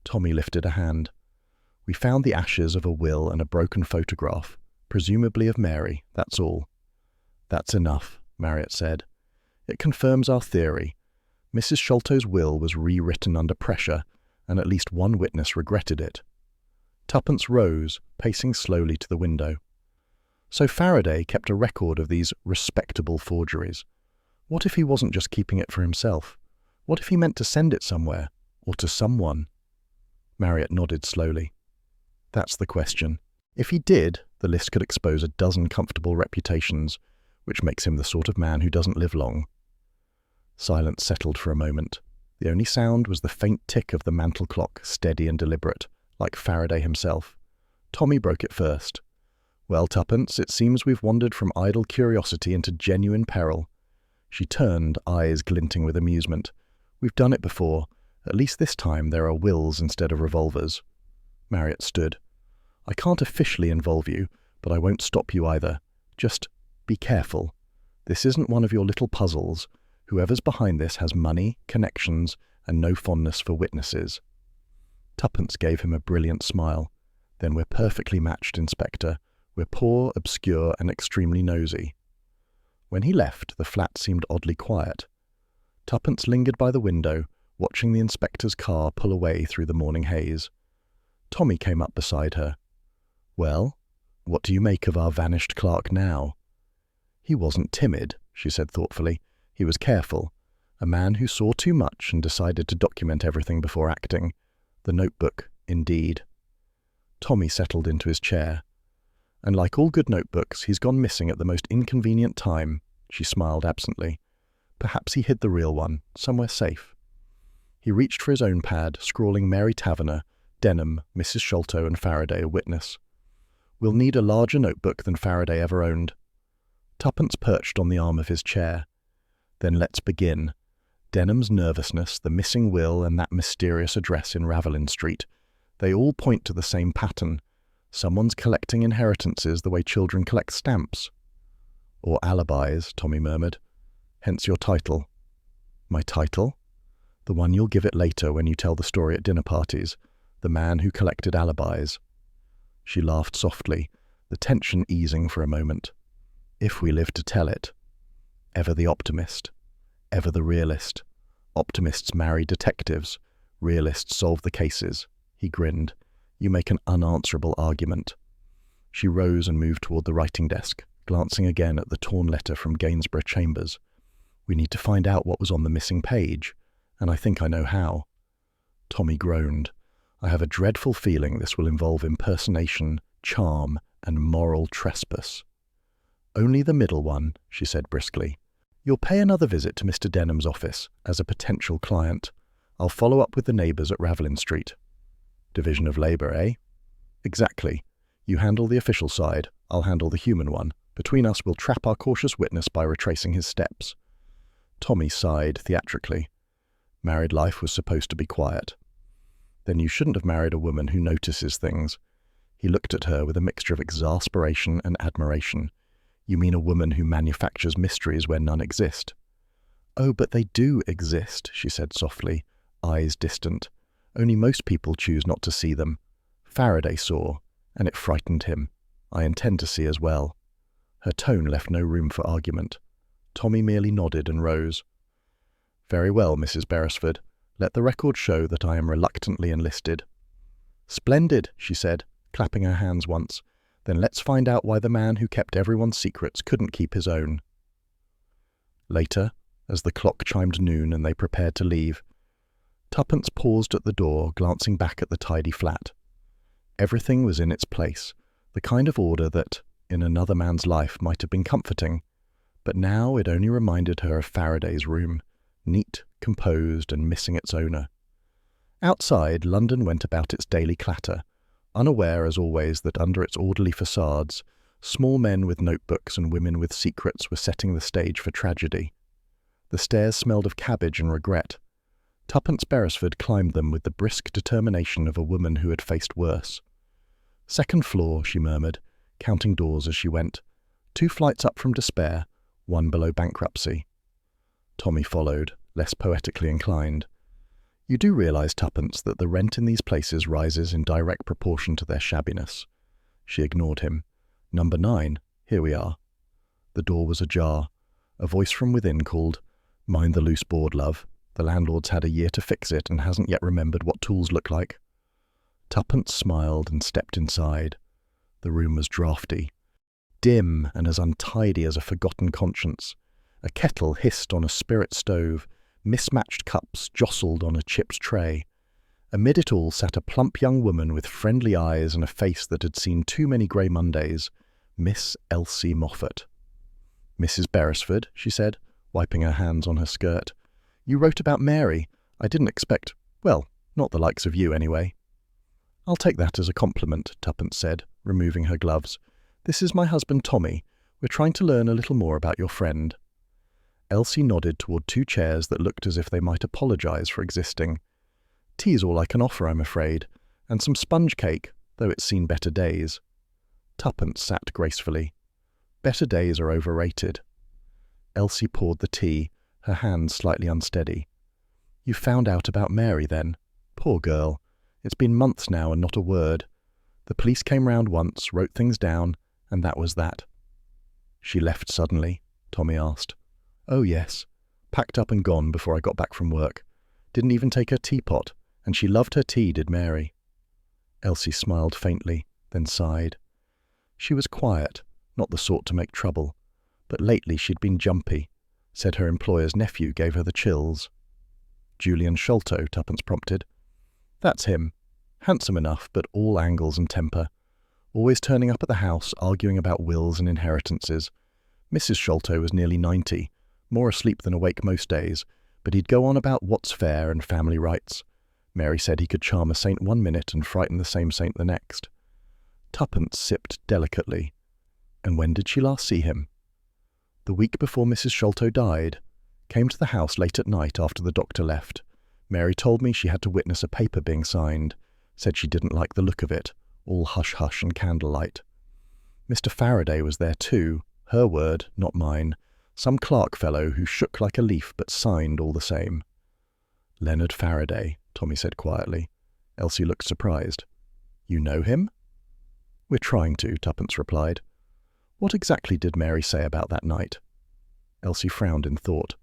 Tommy lifted a hand. We found the ashes of a will and a broken photograph, presumably of Mary, that's all. That's enough, Marriott said. It confirms our theory. Mrs. Sholto's will was rewritten under pressure, and at least one witness regretted it. Tuppence rose, pacing slowly to the window. So Faraday kept a record of these respectable forgeries. What if he wasn't just keeping it for himself? What if he meant to send it somewhere, or to someone? Marriott nodded slowly. That's the question. If he did, the list could expose a dozen comfortable reputations, which makes him the sort of man who doesn't live long. Silence settled for a moment. The only sound was the faint tick of the mantel clock, steady and deliberate, like Faraday himself. Tommy broke it first. Well, Tuppence, it seems we've wandered from idle curiosity into genuine peril. She turned, eyes glinting with amusement. We've done it before. At least this time there are wills instead of revolvers. Marriott stood. I can't officially involve you, but I won't stop you either. Just be careful. This isn't one of your little puzzles. Whoever's behind this has money, connections, and no fondness for witnesses. Tuppence gave him a brilliant smile. Then we're perfectly matched, Inspector. We're poor, obscure, and extremely nosy. When he left, the flat seemed oddly quiet. Tuppence lingered by the window, watching the inspector's car pull away through the morning haze. Tommy came up beside her. Well, what do you make of our vanished clerk now? He wasn't timid, she said thoughtfully. He was careful, a man who saw too much and decided to document everything before acting. The notebook, indeed. Tommy settled into his chair. And like all good notebooks, he's gone missing at the most inconvenient time, she smiled absently. Perhaps he hid the real one, somewhere safe. He reached for his own pad, scrawling Mary Taverner, Denham, Mrs. Sholto, and Faraday a witness. We'll need a larger notebook than Faraday ever owned. Tuppence perched on the arm of his chair. Then let's begin. Denham's nervousness, the missing will, and that mysterious address in Ravelin Street. They all point to the same pattern. Someone's collecting inheritances the way children collect stamps. Or alibis, Tommy murmured. Hence your title. My title? The one you'll give it later when you tell the story at dinner parties. The man who collected alibis. She laughed softly, the tension easing for a moment. If we live to tell it. Ever the optimist. Ever the realist. Optimists marry detectives. Realists solve the cases. He grinned. You make an unanswerable argument. She rose and moved toward the writing desk, glancing again at the torn letter from Gainsborough Chambers. We need to find out what was on the missing page, and I think I know how. Tommy groaned. I have a dreadful feeling this will involve impersonation, charm, and moral trespass. Only the middle one, she said briskly. You'll pay another visit to Mr. Denham's office as a potential client. I'll follow up with the neighbours at Ravelin Street. Division of labour, eh? Exactly. You handle the official side, I'll handle the human one. Between us, we'll trap our cautious witness by retracing his steps. Tommy sighed theatrically. Married life was supposed to be quiet. Then you shouldn't have married a woman who notices things. He looked at her with a mixture of exasperation and admiration. You mean a woman who manufactures mysteries where none exist? Oh, but they do exist, she said softly, eyes distant. Only most people choose not to see them. Faraday saw, and it frightened him. I intend to see as well. Her tone left no room for argument. Tommy merely nodded and rose. Very well, Mrs. Beresford. Let the record show that I am reluctantly enlisted. Splendid, she said, clapping her hands once. Then let's find out why the man who kept everyone's secrets couldn't keep his own. Later, as the clock chimed noon and they prepared to leave, Tuppence paused at the door, glancing back at the tidy flat. Everything was in its place, the kind of order that, in another man's life, might have been comforting. But now it only reminded her of Faraday's room, neat, composed, and missing its owner. Outside, London went about its daily clatter, unaware as always that under its orderly facades, small men with notebooks and women with secrets were setting the stage for tragedy. The stairs smelled of cabbage and regret. Tuppence Beresford climbed them with the brisk determination of a woman who had faced worse. "Second floor," she murmured, counting doors as she went. 2 flights up from despair, 1 below bankruptcy. Tommy followed, less poetically inclined. "You do realise, Tuppence, that the rent in these places rises in direct proportion to their shabbiness." She ignored him. "Number 9, here we are." The door was ajar. A voice from within called, "Mind the loose board, love. The landlord's had a year to fix it and hasn't yet remembered what tools look like." Tuppence smiled and stepped inside. The room was draughty, dim and as untidy as a forgotten conscience. A kettle hissed on a spirit stove, mismatched cups jostled on a chips tray. Amid it all sat a plump young woman with friendly eyes and a face that had seen too many grey Mondays, Miss Elsie Moffat. "Mrs. Beresford," she said, wiping her hands on her skirt. "You wrote about Mary. I didn't expect, well, not the likes of you anyway." "I'll take that as a compliment," Tuppence said, removing her gloves. "This is my husband Tommy. We're trying to learn a little more about your friend." Elsie nodded toward 2 chairs that looked as if they might apologise for existing. "Tea's all I can offer, I'm afraid, and some sponge cake, though it's seen better days." Tuppence sat gracefully. "Better days are overrated." Elsie poured the tea, her hands slightly unsteady. "You found out about Mary, then? Poor girl. It's been months now and not a word. The police came round once, wrote things down, and that was that." "She left suddenly?" Tommy asked. "Oh, yes. Packed up and gone before I got back from work. Didn't even take her teapot, and she loved her tea, did Mary." Elsie smiled faintly, then sighed. She was quiet, not the sort to make trouble, but lately she'd been jumpy. Said her employer's nephew gave her the chills. "Julian Sholto," Tuppence prompted. "That's him. Handsome enough, but all angles and temper. Always turning up at the house, arguing about wills and inheritances. Mrs. Sholto was nearly 90, more asleep than awake most days, but he'd go on about what's fair and family rights. Mary said he could charm a saint 1 minute and frighten the same saint the next." Tuppence sipped delicately. "And when did she last see him?" "The week before Mrs. Sholto died. Came to the house late at night after the doctor left. Mary told me she had to witness a paper being signed. Said she didn't like the look of it, all hush-hush and candlelight. Mr. Faraday was there too, her word, not mine. Some clerk fellow who shook like a leaf but signed all the same." "Leonard Faraday," Tommy said quietly. Elsie looked surprised. "You know him?" "We're trying to," Tuppence replied. "What exactly did Mary say about that night?" Elsie frowned in thought.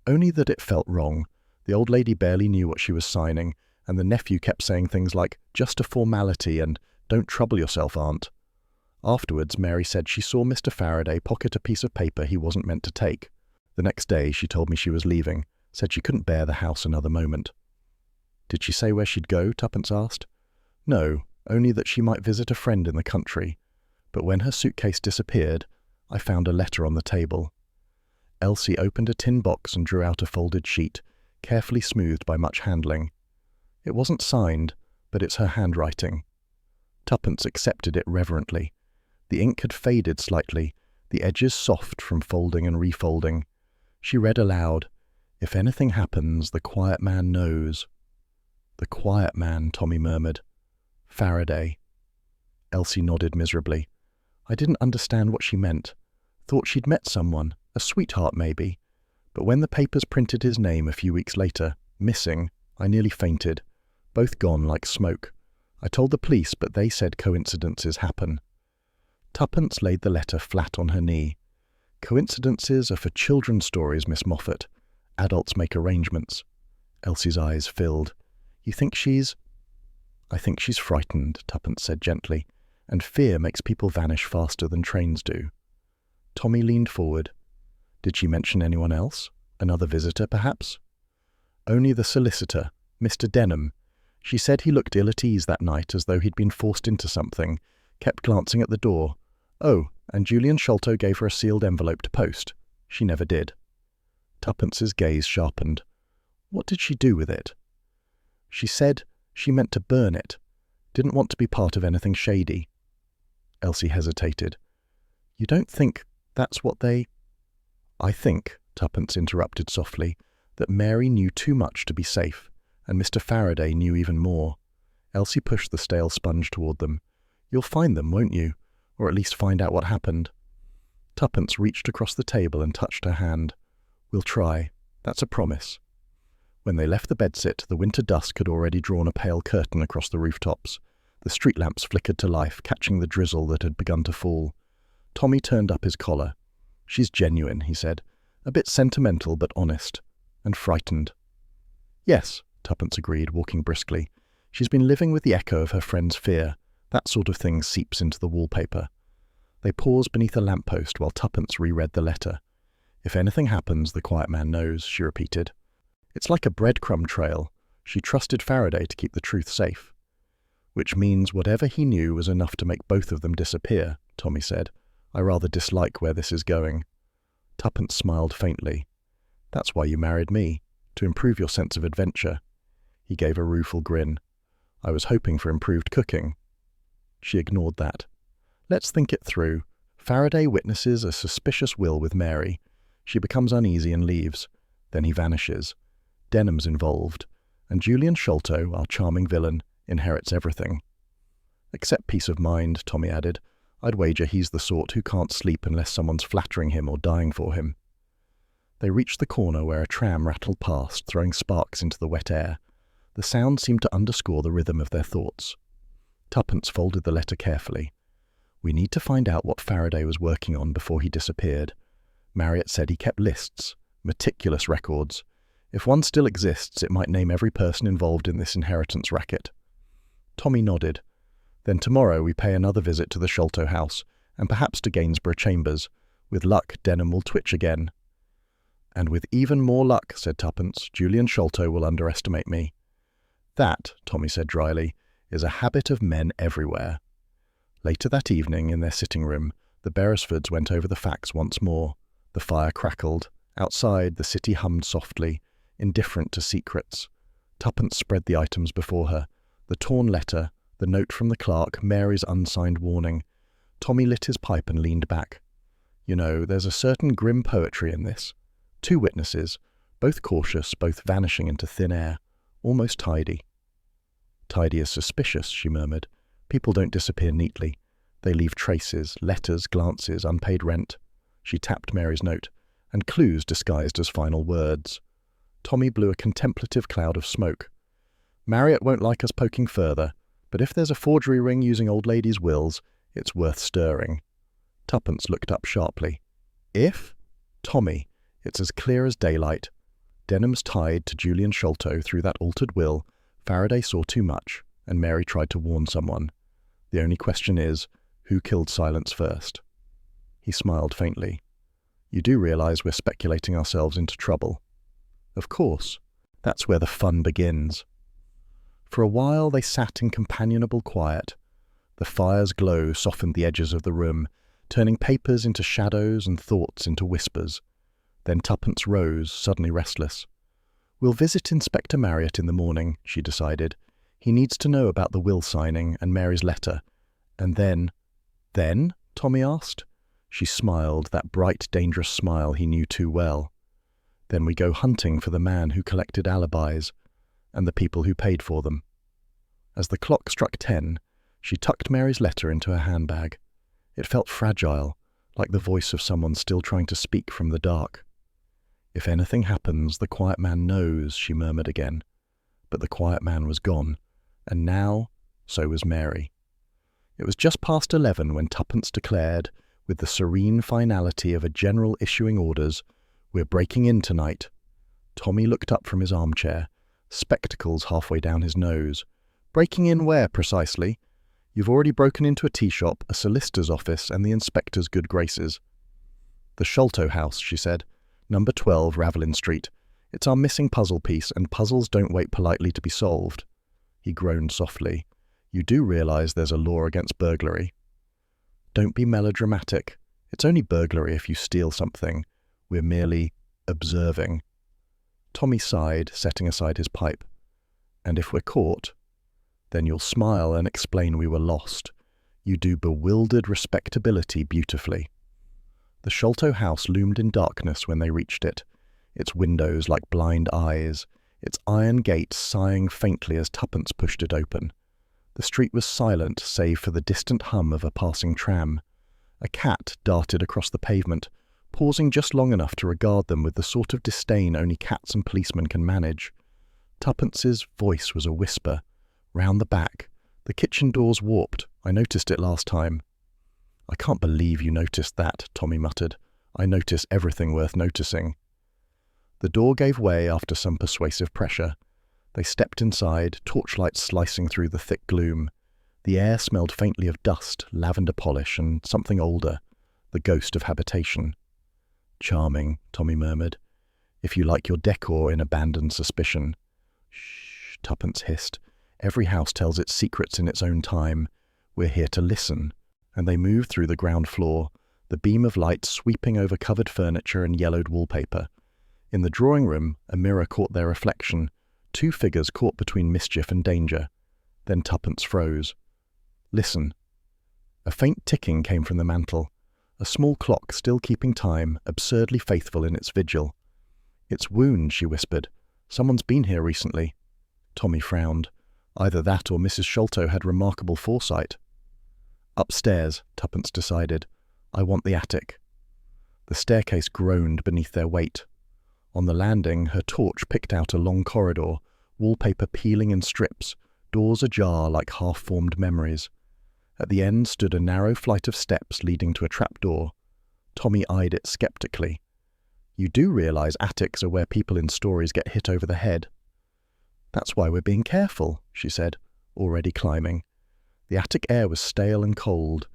"Only that it felt wrong. The old lady barely knew what she was signing, and the nephew kept saying things like, 'Just a formality,' and 'Don't trouble yourself, Aunt.' Afterwards, Mary said she saw Mr. Faraday pocket a piece of paper he wasn't meant to take. The next day she told me she was leaving, said she couldn't bear the house another moment." "Did she say where she'd go?" Tuppence asked. "No, only that she might visit a friend in the country. But when her suitcase disappeared, I found a letter on the table." Elsie opened a tin box and drew out a folded sheet, carefully smoothed by much handling. It wasn't signed, but it's her handwriting. Tuppence accepted it reverently. The ink had faded slightly, the edges soft from folding and refolding. She read aloud, "If anything happens, the quiet man knows." "The quiet man," Tommy murmured. "Faraday." Elsie nodded miserably. "I didn't understand what she meant. Thought she'd met someone, a sweetheart maybe. But when the papers printed his name a few weeks later, missing, I nearly fainted. Both gone like smoke. I told the police, but they said coincidences happen." Tuppence laid the letter flat on her knee. "Coincidences are for children's stories, Miss Moffat. Adults make arrangements." Elsie's eyes filled. "You think she's—" "I think she's frightened," Tuppence said gently, "and fear makes people vanish faster than trains do." Tommy leaned forward. "Did she mention anyone else? Another visitor, perhaps?" "Only the solicitor, Mr. Denham. She said he looked ill at ease that night, as though he'd been forced into something, kept glancing at the door. Oh, and Julian Sholto gave her a sealed envelope to post. She never did." Tuppence's gaze sharpened. What did she do with it? She said she meant to burn it. Didn't want to be part of anything shady. Elsie hesitated. You don't think that's what they... I think, Tuppence interrupted softly, that Mary knew too much to be safe, and Mr. Faraday knew even more. Elsie pushed the stale sponge toward them. You'll find them, won't you? Or at least find out what happened. Tuppence reached across the table and touched her hand. We'll try. That's a promise. When they left the bedsit, the winter dusk had already drawn a pale curtain across the rooftops. The street lamps flickered to life, catching the drizzle that had begun to fall. Tommy turned up his collar. She's genuine, he said. A bit sentimental, but honest. And frightened. Yes, Tuppence agreed, walking briskly. She's been living with the echo of her friend's fear. That sort of thing seeps into the wallpaper. They paused beneath a lamppost while Tuppence reread the letter. If anything happens, the quiet man knows, she repeated. It's like a breadcrumb trail. She trusted Faraday to keep the truth safe. Which means whatever he knew was enough to make both of them disappear, Tommy said. I rather dislike where this is going. Tuppence smiled faintly. That's why you married me, to improve your sense of adventure. He gave a rueful grin. I was hoping for improved cooking. She ignored that. Let's think it through. Faraday witnesses a suspicious will with Mary. She becomes uneasy and leaves. Then he vanishes. Denham's involved, and Julian Sholto, our charming villain, inherits everything. Except peace of mind, Tommy added. I'd wager he's the sort who can't sleep unless someone's flattering him or dying for him. They reached the corner where a tram rattled past, throwing sparks into the wet air. The sound seemed to underscore the rhythm of their thoughts. Tuppence folded the letter carefully. We need to find out what Faraday was working on before he disappeared. Marriott said he kept lists, meticulous records. If one still exists, it might name every person involved in this inheritance racket. Tommy nodded. Then tomorrow we pay another visit to the Sholto house, and perhaps to Gainsborough Chambers. With luck, Denham will twitch again. And with even more luck, said Tuppence, Julian Sholto will underestimate me. That, Tommy said dryly, is a habit of men everywhere. Later that evening, in their sitting room, the Beresfords went over the facts once more. The fire crackled. Outside, the city hummed softly, indifferent to secrets. Tuppence spread the items before her. The torn letter, the note from the clerk, Mary's unsigned warning. Tommy lit his pipe and leaned back. You know, there's a certain grim poetry in this. 2 witnesses, both cautious, both vanishing into thin air, almost tidy. Tidy as suspicious, she murmured. People don't disappear neatly. They leave traces, letters, glances, unpaid rent. She tapped Mary's note, and clues disguised as final words. Tommy blew a contemplative cloud of smoke. Marriott won't like us poking further, but if there's a forgery ring using old ladies' wills, it's worth stirring. Tuppence looked up sharply. If? Tommy, it's as clear as daylight. Denham's tied to Julian Sholto through that altered will. Faraday saw too much, and Mary tried to warn someone. The only question is, who killed Silence first? He smiled faintly. You do realize we're speculating ourselves into trouble. Of course. That's where the fun begins. For a while they sat in companionable quiet. The fire's glow softened the edges of the room, turning papers into shadows and thoughts into whispers. Then Tuppence rose, suddenly restless. We'll visit Inspector Marriott in the morning, she decided. He needs to know about the will signing and Mary's letter. And then... Then? Tommy asked. She smiled, that bright, dangerous smile he knew too well. Then we go hunting for the man who collected alibis, and the people who paid for them. As the clock struck 10, she tucked Mary's letter into her handbag. It felt fragile, like the voice of someone still trying to speak from the dark. If anything happens, the quiet man knows, she murmured again. But the quiet man was gone, and now, so was Mary. It was just past 11 when Tuppence declared, with the serene finality of a general issuing orders, "We're breaking in tonight." Tommy looked up from his armchair, spectacles halfway down his nose. "Breaking in where, precisely? You've already broken into a tea shop, a solicitor's office, and the inspector's good graces." "The Sholto house," she said. "Number 12, Ravelin Street. It's our missing puzzle piece, and puzzles don't wait politely to be solved." He groaned softly. "You do realize there's a law against burglary?" "Don't be melodramatic. It's only burglary if you steal something. We're merely observing. Tommy sighed, setting aside his pipe. And if we're caught, then you'll smile and explain we were lost. You do bewildered respectability beautifully. The Sholto house loomed in darkness when they reached it, its windows like blind eyes, its iron gate sighing faintly as Tuppence pushed it open. The street was silent save for the distant hum of a passing tram. A cat darted across the pavement, pausing just long enough to regard them with the sort of disdain only cats and policemen can manage. Tuppence's voice was a whisper. Round the back, the kitchen doors warped. I noticed it last time. I can't believe you noticed that, Tommy muttered. I notice everything worth noticing. The door gave way after some persuasive pressure. They stepped inside, torchlight slicing through the thick gloom. The air smelled faintly of dust, lavender polish, and something older, the ghost of habitation. Charming, Tommy murmured. If you like your decor in abandoned suspicion. Shh, Tuppence hissed. Every house tells its secrets in its own time. We're here to listen. And they moved through the ground floor, the beam of light sweeping over covered furniture and yellowed wallpaper. In the drawing room, a mirror caught their reflection, two figures caught between mischief and danger. Then Tuppence froze. Listen. A faint ticking came from the mantel, a small clock still keeping time, absurdly faithful in its vigil. It's wound, she whispered. Someone's been here recently. Tommy frowned. Either that or Mrs. Sholto had remarkable foresight. Upstairs, Tuppence decided. I want the attic. The staircase groaned beneath their weight. On the landing, her torch picked out a long corridor, wallpaper peeling in strips, doors ajar like half-formed memories. At the end stood a narrow flight of steps leading to a trapdoor. Tommy eyed it skeptically. You do realize attics are where people in stories get hit over the head. That's why we're being careful, she said, already climbing. The attic air was stale and cold.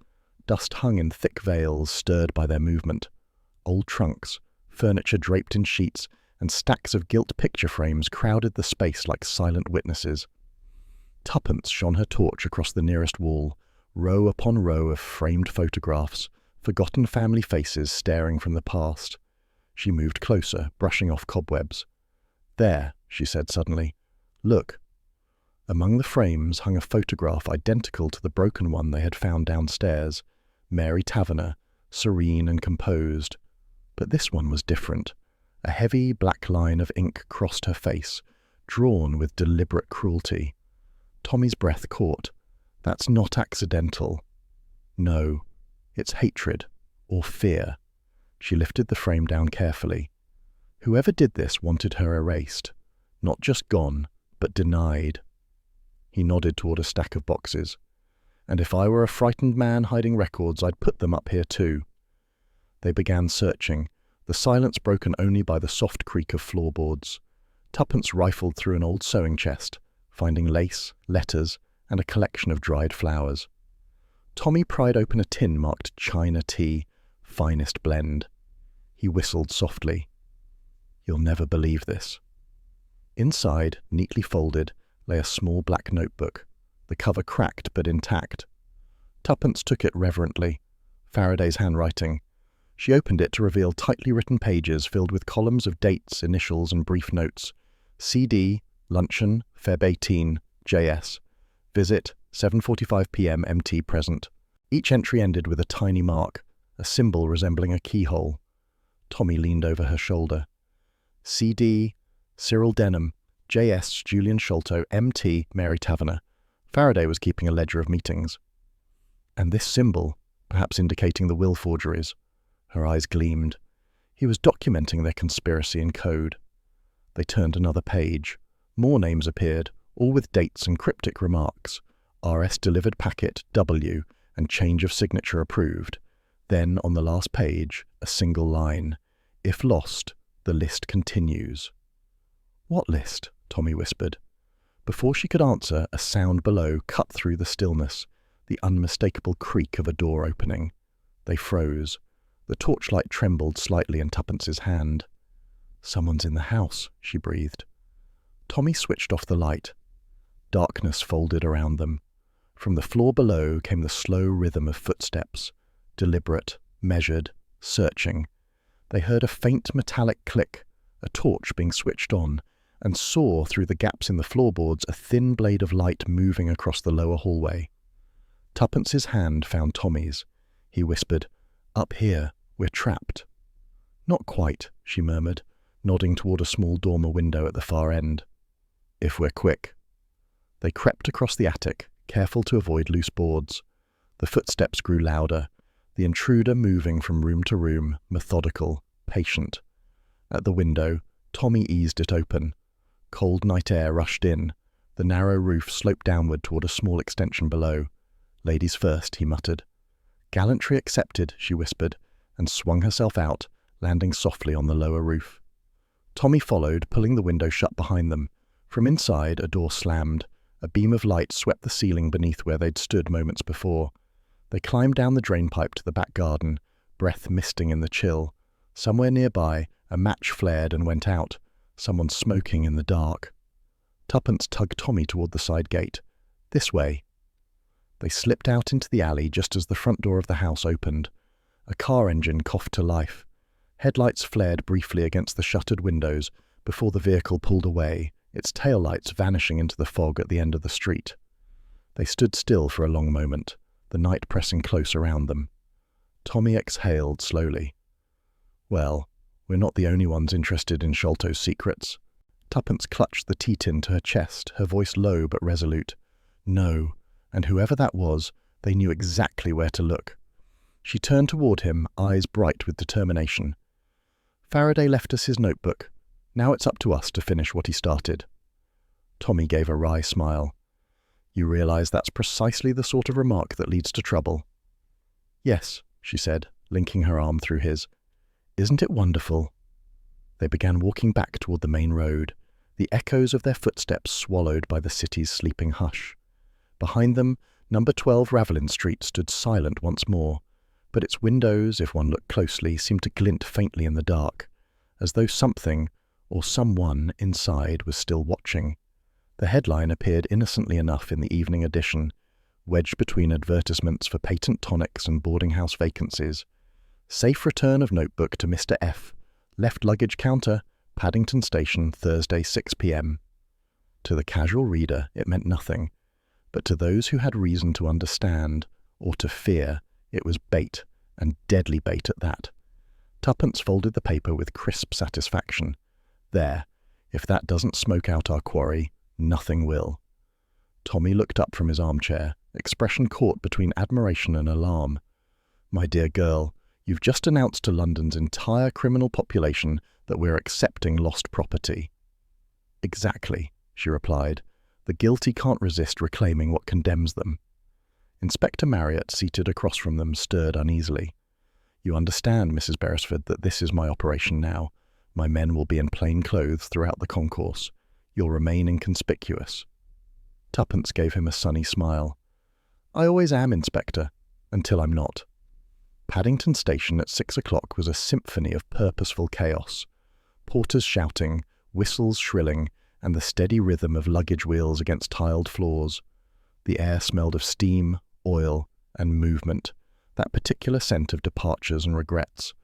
Dust hung in thick veils, stirred by their movement. Old trunks, furniture draped in sheets, and stacks of gilt picture frames crowded the space like silent witnesses. Tuppence shone her torch across the nearest wall, row upon row of framed photographs, forgotten family faces staring from the past. She moved closer, brushing off cobwebs. There, she said suddenly. Look. Among the frames hung a photograph identical to the broken one they had found downstairs. Mary Taverner, serene and composed. But this one was different. A heavy black line of ink crossed her face, drawn with deliberate cruelty. Tommy's breath caught. That's not accidental. No, it's hatred, or fear. She lifted the frame down carefully. Whoever did this wanted her erased. Not just gone, but denied. He nodded toward a stack of boxes. And if I were a frightened man hiding records, I'd put them up here too. They began searching, the silence broken only by the soft creak of floorboards. Tuppence rifled through an old sewing chest, finding lace, letters, and a collection of dried flowers. Tommy pried open a tin marked China tea, finest blend. He whistled softly. You'll never believe this. Inside, neatly folded, lay a small black notebook, the cover cracked but intact. Tuppence took it reverently, Faraday's handwriting. She opened it to reveal tightly written pages filled with columns of dates, initials, and brief notes. CD, luncheon, Feb 18, JS. Visit, 7:45 p.m. MT present. Each entry ended with a tiny mark, a symbol resembling a keyhole. Tommy leaned over her shoulder. CD, Cyril Denham, JS, Julian Sholto, MT, Mary Taverner. Faraday was keeping a ledger of meetings. And this symbol, perhaps indicating the will forgeries. Her eyes gleamed. He was documenting their conspiracy in code. They turned another page. More names appeared, all with dates and cryptic remarks. RS delivered packet W and change of signature approved. Then, on the last page, a single line. If lost, the list continues. What list? Tommy whispered. Before she could answer, a sound below cut through the stillness, the unmistakable creak of a door opening. They froze. The torchlight trembled slightly in Tuppence's hand. Someone's in the house, she breathed. Tommy switched off the light. Darkness folded around them. From the floor below came the slow rhythm of footsteps, deliberate, measured, searching. They heard a faint metallic click, a torch being switched on, and saw through the gaps in the floorboards a thin blade of light moving across the lower hallway. Tuppence's hand found Tommy's. He whispered, "Up here, we're trapped." "Not quite," she murmured, nodding toward a small dormer window at the far end. "If we're quick." They crept across the attic, careful to avoid loose boards. The footsteps grew louder, the intruder moving from room to room, methodical, patient. At the window, Tommy eased it open. Cold night air rushed in. The narrow roof sloped downward toward a small extension below. "Ladies first," he muttered. "Gallantry accepted," she whispered, and swung herself out, landing softly on the lower roof. Tommy followed, pulling the window shut behind them. From inside, a door slammed. A beam of light swept the ceiling beneath where they'd stood moments before. They climbed down the drainpipe to the back garden, breath misting in the chill. Somewhere nearby, a match flared and went out, someone smoking in the dark. Tuppence tugged Tommy toward the side gate. "This way." They slipped out into the alley just as the front door of the house opened. A car engine coughed to life. Headlights flared briefly against the shuttered windows before the vehicle pulled away, its taillights vanishing into the fog at the end of the street. They stood still for a long moment, the night pressing close around them. Tommy exhaled slowly. "Well, we're not the only ones interested in Sholto's secrets." Tuppence clutched the tea-tin to her chest, her voice low but resolute. "No, and whoever that was, they knew exactly where to look." She turned toward him, eyes bright with determination. "Faraday left us his notebook. Now it's up to us to finish what he started." Tommy gave a wry smile. "You realize that's precisely the sort of remark that leads to trouble." "Yes," she said, linking her arm through his. "Isn't it wonderful?" They began walking back toward the main road, the echoes of their footsteps swallowed by the city's sleeping hush. Behind them, number 12 Ravelin Street stood silent once more, but its windows, if one looked closely, seemed to glint faintly in the dark, as though something, or someone, inside was still watching. The headline appeared innocently enough in the evening edition, wedged between advertisements for patent tonics and boarding house vacancies. "Safe return of notebook to Mr. F. Left luggage counter, Paddington Station, Thursday 6 p.m. To the casual reader, it meant nothing, but to those who had reason to understand, or to fear, it was bait, and deadly bait at that. Tuppence folded the paper with crisp satisfaction. "There, if that doesn't smoke out our quarry, nothing will." Tommy looked up from his armchair, expression caught between admiration and alarm. "My dear girl, you've just announced to London's entire criminal population that we're accepting lost property." "Exactly," she replied. "The guilty can't resist reclaiming what condemns them." Inspector Marriott, seated across from them, stirred uneasily. "You understand, Mrs. Beresford, that this is my operation now. My men will be in plain clothes throughout the concourse. You'll remain inconspicuous." Tuppence gave him a sunny smile. "I always am, Inspector, until I'm not." Paddington Station at 6 o'clock was a symphony of purposeful chaos. Porters shouting, whistles shrilling, and the steady rhythm of luggage wheels against tiled floors. The air smelled of steam, oil, and movement, that particular scent of departures and regrets.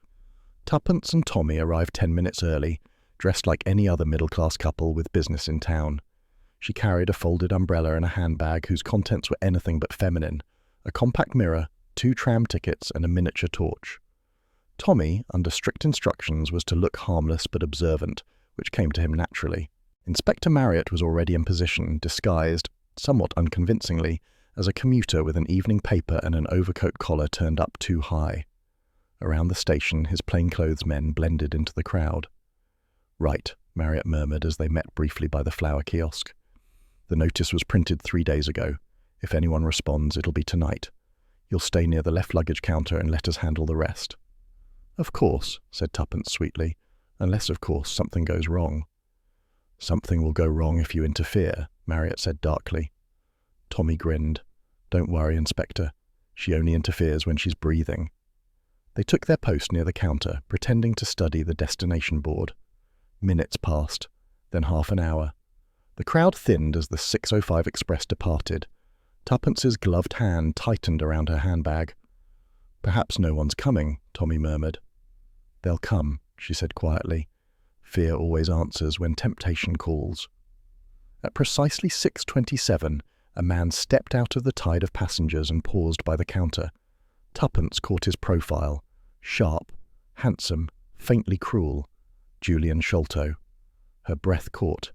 Tuppence and Tommy arrived 10 minutes early, dressed like any other middle-class couple with business in town. She carried a folded umbrella and a handbag whose contents were anything but feminine, a compact mirror, 2 tram tickets, and a miniature torch. Tommy, under strict instructions, was to look harmless but observant, which came to him naturally. Inspector Marriott was already in position, disguised, somewhat unconvincingly, as a commuter with an evening paper and an overcoat collar turned up too high. Around the station, his plainclothes men blended into the crowd. "Right," Marriott murmured as they met briefly by the flower kiosk. "The notice was printed 3 days ago. If anyone responds, it'll be tonight. You'll stay near the left luggage counter and let us handle the rest." "Of course," said Tuppence sweetly, "unless, of course, something goes wrong." "Something will go wrong if you interfere," Marriott said darkly. Tommy grinned. "Don't worry, Inspector. She only interferes when she's breathing." They took their post near the counter, pretending to study the destination board. Minutes passed, then half an hour. The crowd thinned as the 6:05 express departed. Tuppence's gloved hand tightened around her handbag. "Perhaps no one's coming," Tommy murmured. "They'll come," she said quietly. Fear always answers when temptation calls. At precisely 6:27, a man stepped out of the tide of passengers and paused by the counter. Tuppence caught his profile. Sharp, handsome, faintly cruel. Julian Sholto. Her breath caught.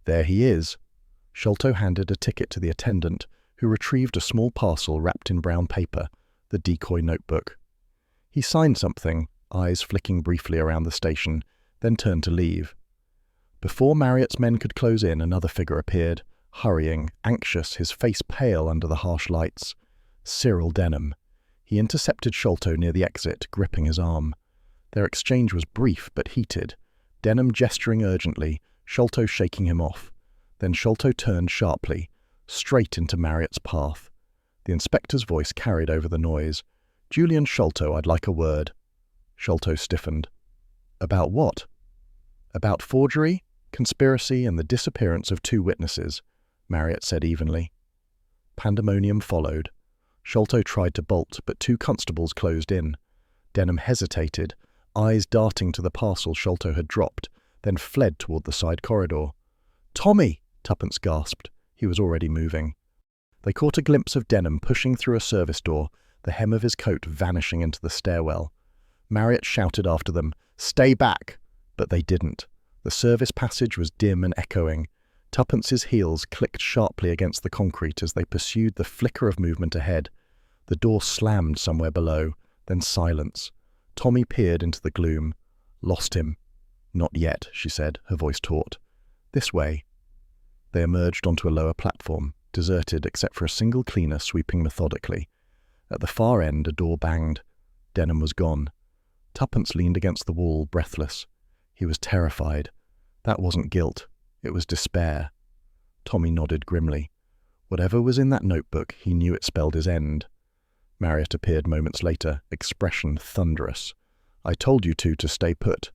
There he is. Sholto handed a ticket to the attendant, who retrieved a small parcel wrapped in brown paper, the decoy notebook. He signed something, eyes flicking briefly around the station, then turned to leave. Before Marriott's men could close in, another figure appeared, hurrying, anxious, his face pale under the harsh lights. Cyril Denham. He intercepted Sholto near the exit, gripping his arm. Their exchange was brief but heated, Denham gesturing urgently, Sholto shaking him off. Then Sholto turned sharply, straight into Marriott's path. The inspector's voice carried over the noise. "Julian Sholto, I'd like a word." Sholto stiffened. "About what?" "About forgery, conspiracy, and the disappearance of 2 witnesses," Marriott said evenly. Pandemonium followed. Sholto tried to bolt, but 2 constables closed in. Denham hesitated, eyes darting to the parcel Sholto had dropped, then fled toward the side corridor. "Tommy!" Tuppence gasped. He was already moving. They caught a glimpse of Denham pushing through a service door, the hem of his coat vanishing into the stairwell. Marriott shouted after them, "Stay back!" But they didn't. The service passage was dim and echoing. Tuppence's heels clicked sharply against the concrete as they pursued the flicker of movement ahead. The door slammed somewhere below, then silence. Tommy peered into the gloom. "Lost him." "Not yet," she said, her voice taut. "This way." They emerged onto a lower platform, deserted except for a single cleaner sweeping methodically. At the far end, a door banged. Denham was gone. Tuppence leaned against the wall, breathless. He was terrified. That wasn't guilt. It was despair. Tommy nodded grimly. Whatever was in that notebook, he knew it spelled his end. Marriott appeared moments later, expression thunderous. "I told you to stay put."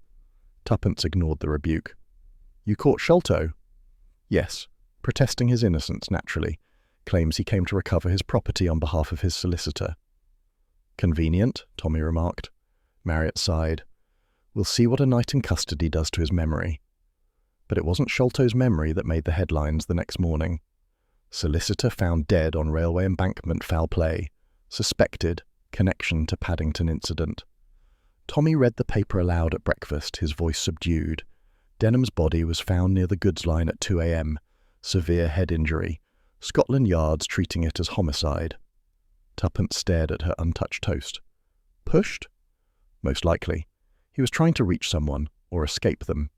Tuppence ignored the rebuke. "You caught Sholto?" "Yes," protesting his innocence naturally. Claims he came to recover his property on behalf of his solicitor. "Convenient," Tommy remarked. Marriott sighed. "We'll see what a night in custody does to his memory." But it wasn't Sholto's memory that made the headlines the next morning. Solicitor found dead on railway embankment, foul play. Suspected, connection to Paddington incident. Tommy read the paper aloud at breakfast, his voice subdued. Denham's body was found near the goods line at 2 a.m. Severe head injury. Scotland Yard's treating it as homicide. Tuppence stared at her untouched toast. Pushed? Most likely. He was trying to reach someone, or escape them.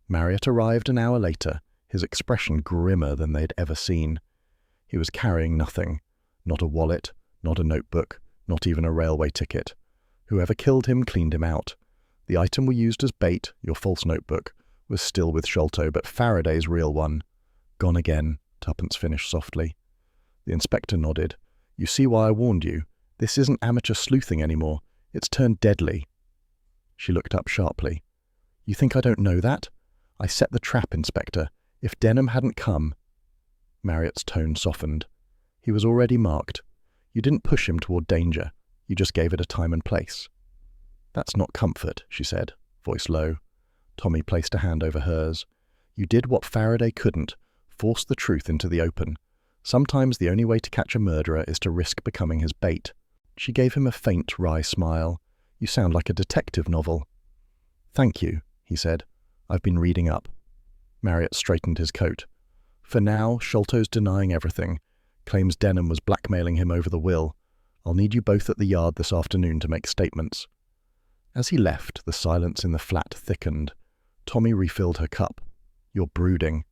Marriott arrived an hour later, his expression grimmer than they'd ever seen. He was carrying nothing. Not a wallet, not a notebook, not even a railway ticket. Whoever killed him cleaned him out. The item we used as bait, your false notebook, was still with Sholto, but Faraday's real one. Gone again, Tuppence finished softly. The inspector nodded. "You see why I warned you. This isn't amateur sleuthing anymore. It's turned deadly." She looked up sharply. "You think I don't know that? I set the trap, Inspector. If Denham hadn't come—" Marriott's tone softened. He was already marked. You didn't push him toward danger. You just gave it a time and place. "That's not comfort," she said, voice low. Tommy placed a hand over hers. "You did what Faraday couldn't, force the truth into the open. Sometimes the only way to catch a murderer is to risk becoming his bait." She gave him a faint, wry smile. "You sound like a detective novel." "Thank you," he said. "I've been reading up." Marriott straightened his coat. "For now, Sholto's denying everything. Claims Denham was blackmailing him over the will. I'll need you both at the yard this afternoon to make statements." As he left, the silence in the flat thickened. Tommy refilled her cup. "You're brooding."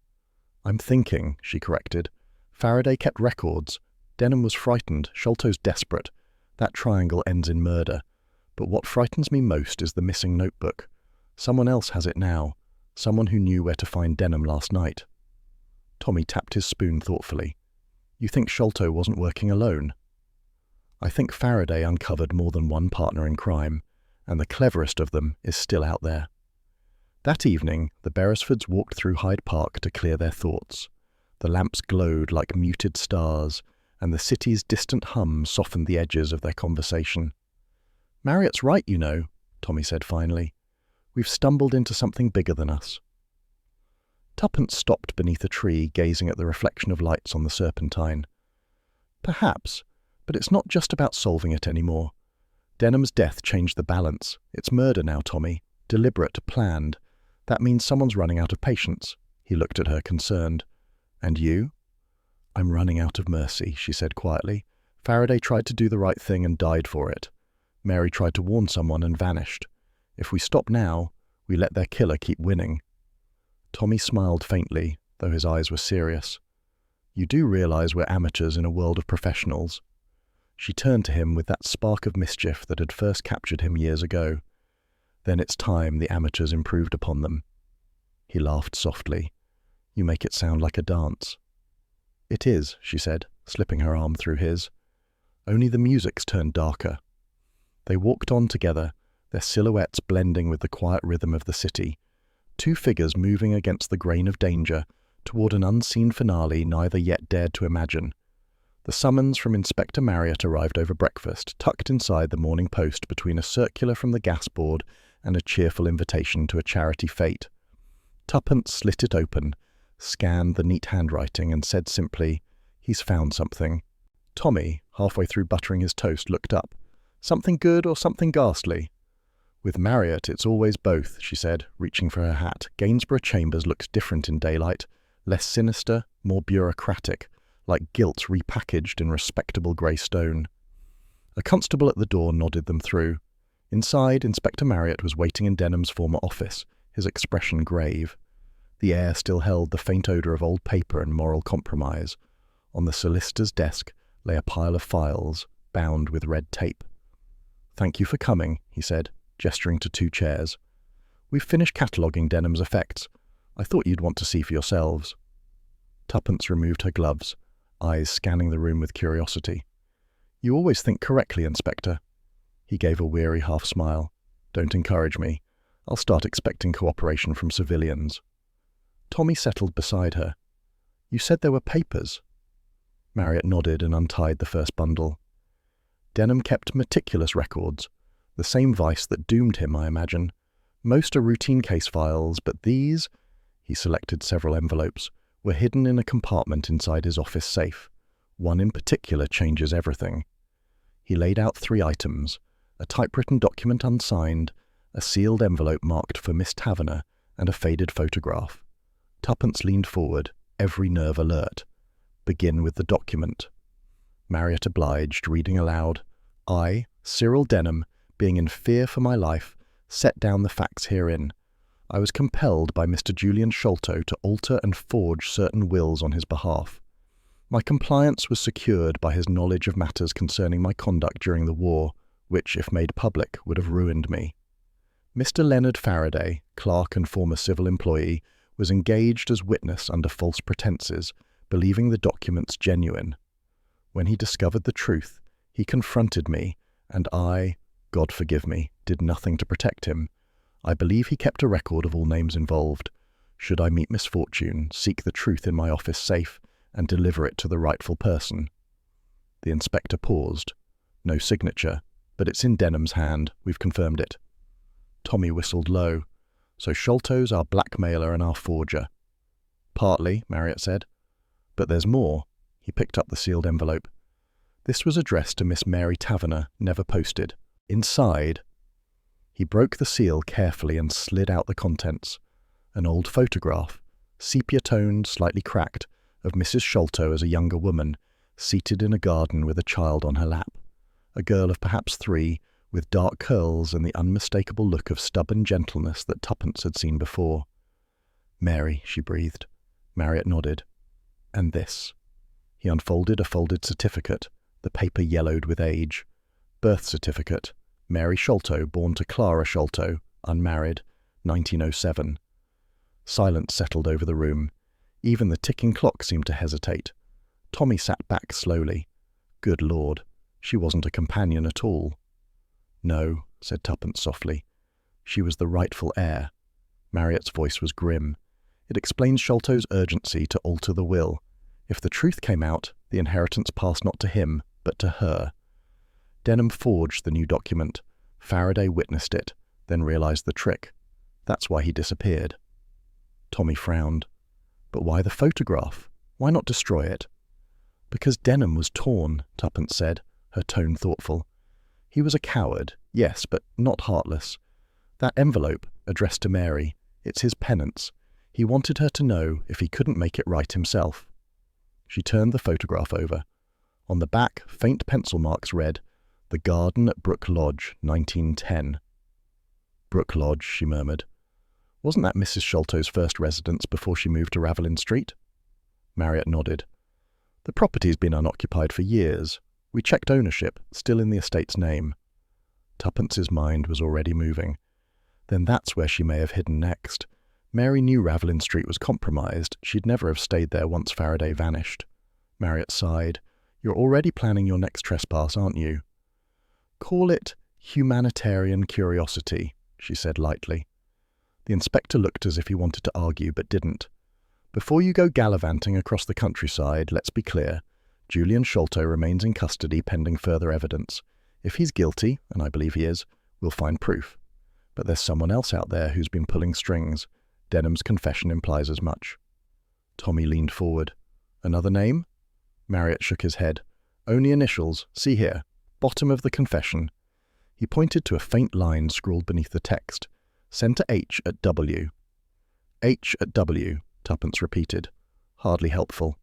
"I'm thinking," she corrected. "Faraday kept records. Denham was frightened. Sholto's desperate. That triangle ends in murder. But what frightens me most is the missing notebook. Someone else has it now. Someone who knew where to find Denham last night." Tommy tapped his spoon thoughtfully. "You think Sholto wasn't working alone?" "I think Faraday uncovered more than one partner in crime, and the cleverest of them is still out there." That evening, the Beresfords walked through Hyde Park to clear their thoughts. The lamps glowed like muted stars, and the city's distant hum softened the edges of their conversation. "Marriott's right, you know," Tommy said finally. We've stumbled into something bigger than us. Tuppence stopped beneath a tree, gazing at the reflection of lights on the Serpentine. Perhaps, but it's not just about solving it anymore. Denham's death changed the balance. It's murder now, Tommy. Deliberate, planned. That means someone's running out of patience. He looked at her, concerned. And you? I'm running out of mercy, she said quietly. Faraday tried to do the right thing and died for it. Mary tried to warn someone and vanished. If we stop now, we let their killer keep winning. Tommy smiled faintly, though his eyes were serious. You do realize we're amateurs in a world of professionals. She turned to him with that spark of mischief that had first captured him years ago. Then it's time the amateurs improved upon them. He laughed softly. You make it sound like a dance. It is, she said, slipping her arm through his. Only the music's turned darker. They walked on together, their silhouettes blending with the quiet rhythm of the city. Two figures moving against the grain of danger toward an unseen finale neither yet dared to imagine. The summons from Inspector Marriott arrived over breakfast, tucked inside the Morning Post between a circular from the gas board and a cheerful invitation to a charity fete. Tuppence slit it open, scanned the neat handwriting and said simply, "He's found something." Tommy, halfway through buttering his toast, looked up. "Something good or something ghastly?" "With Marriott, it's always both," she said, reaching for her hat. Gainsborough Chambers looked different in daylight, less sinister, more bureaucratic, like guilt repackaged in respectable grey stone. A constable at the door nodded them through. Inside, Inspector Marriott was waiting in Denham's former office, his expression grave. The air still held the faint odour of old paper and moral compromise. On the solicitor's desk lay a pile of files, bound with red tape. "Thank you for coming," he said, gesturing to two chairs. "We've finished cataloguing Denham's effects. I thought you'd want to see for yourselves." Tuppence removed her gloves, eyes scanning the room with curiosity. "You always think correctly, Inspector." He gave a weary half-smile. "Don't encourage me. I'll start expecting cooperation from civilians." Tommy settled beside her. "You said there were papers." Marriott nodded and untied the first bundle. Denham kept meticulous records. The same vice that doomed him, I imagine. Most are routine case files, but these, he selected several envelopes, were hidden in a compartment inside his office safe. One in particular changes everything. He laid out 3 items, a typewritten document unsigned, a sealed envelope marked for Miss Taverner, and a faded photograph. Tuppence leaned forward, every nerve alert. "Begin with the document." Marriott obliged, reading aloud. "I, Cyril Denham, being in fear for my life, set down the facts herein. I was compelled by Mr. Julian Sholto to alter and forge certain wills on his behalf. My compliance was secured by his knowledge of matters concerning my conduct during the war, which, if made public, would have ruined me. Mr. Leonard Faraday, clerk and former civil employee, was engaged as witness under false pretenses, believing the documents genuine. When he discovered the truth, he confronted me, and I, God forgive me, did nothing to protect him. I believe he kept a record of all names involved. Should I meet misfortune, seek the truth in my office safe, and deliver it to the rightful person." The inspector paused. "No signature, but it's in Denham's hand. We've confirmed it." Tommy whistled low. "So Sholto's our blackmailer and our forger." "Partly," Marriott said. "But there's more." He picked up the sealed envelope. This was addressed to Miss Mary Taverner, never posted. Inside, he broke the seal carefully and slid out the contents. An old photograph, sepia-toned, slightly cracked, of Mrs. Sholto as a younger woman, seated in a garden with a child on her lap. A girl of perhaps 3, with dark curls and the unmistakable look of stubborn gentleness that Tuppence had seen before. "Mary," she breathed. Marriott nodded. "And this." He unfolded a folded certificate, the paper yellowed with age. "Birth certificate. Mary Sholto, born to Clara Sholto, unmarried, 1907. Silence settled over the room. Even the ticking clock seemed to hesitate. Tommy sat back slowly. Good Lord, she wasn't a companion at all. "No," said Tuppence softly. "She was the rightful heir." Marriott's voice was grim. "It explains Sholto's urgency to alter the will. If the truth came out, the inheritance passed not to him, but to her." Denham forged the new document. Faraday witnessed it, then realized the trick. That's why he disappeared. Tommy frowned. But why the photograph? Why not destroy it? Because Denham was torn, Tuppence said, her tone thoughtful. He was a coward, yes, but not heartless. That envelope, addressed to Mary, it's his penance. He wanted her to know if he couldn't make it right himself. She turned the photograph over. On the back, faint pencil marks read, "The Garden at Brook Lodge, 1910. Brook Lodge, she murmured. Wasn't that Mrs. Sholto's first residence before she moved to Ravelin Street? Marriott nodded. The property's been unoccupied for years. We checked ownership, still in the estate's name. Tuppence's mind was already moving. Then that's where she may have hidden next. Mary knew Ravelin Street was compromised. She'd never have stayed there once Faraday vanished. Marriott sighed. You're already planning your next trespass, aren't you? Call it humanitarian curiosity, she said lightly. The inspector looked as if he wanted to argue, but didn't. Before you go gallivanting across the countryside, let's be clear. Julian Sholto remains in custody pending further evidence. If he's guilty, and I believe he is, we'll find proof. But there's someone else out there who's been pulling strings. Denham's confession implies as much. Tommy leaned forward. Another name? Marriott shook his head. Only initials. See here. Bottom of the confession. He pointed to a faint line scrawled beneath the text. Send to H at W. H at W, Tuppence repeated. Hardly helpful.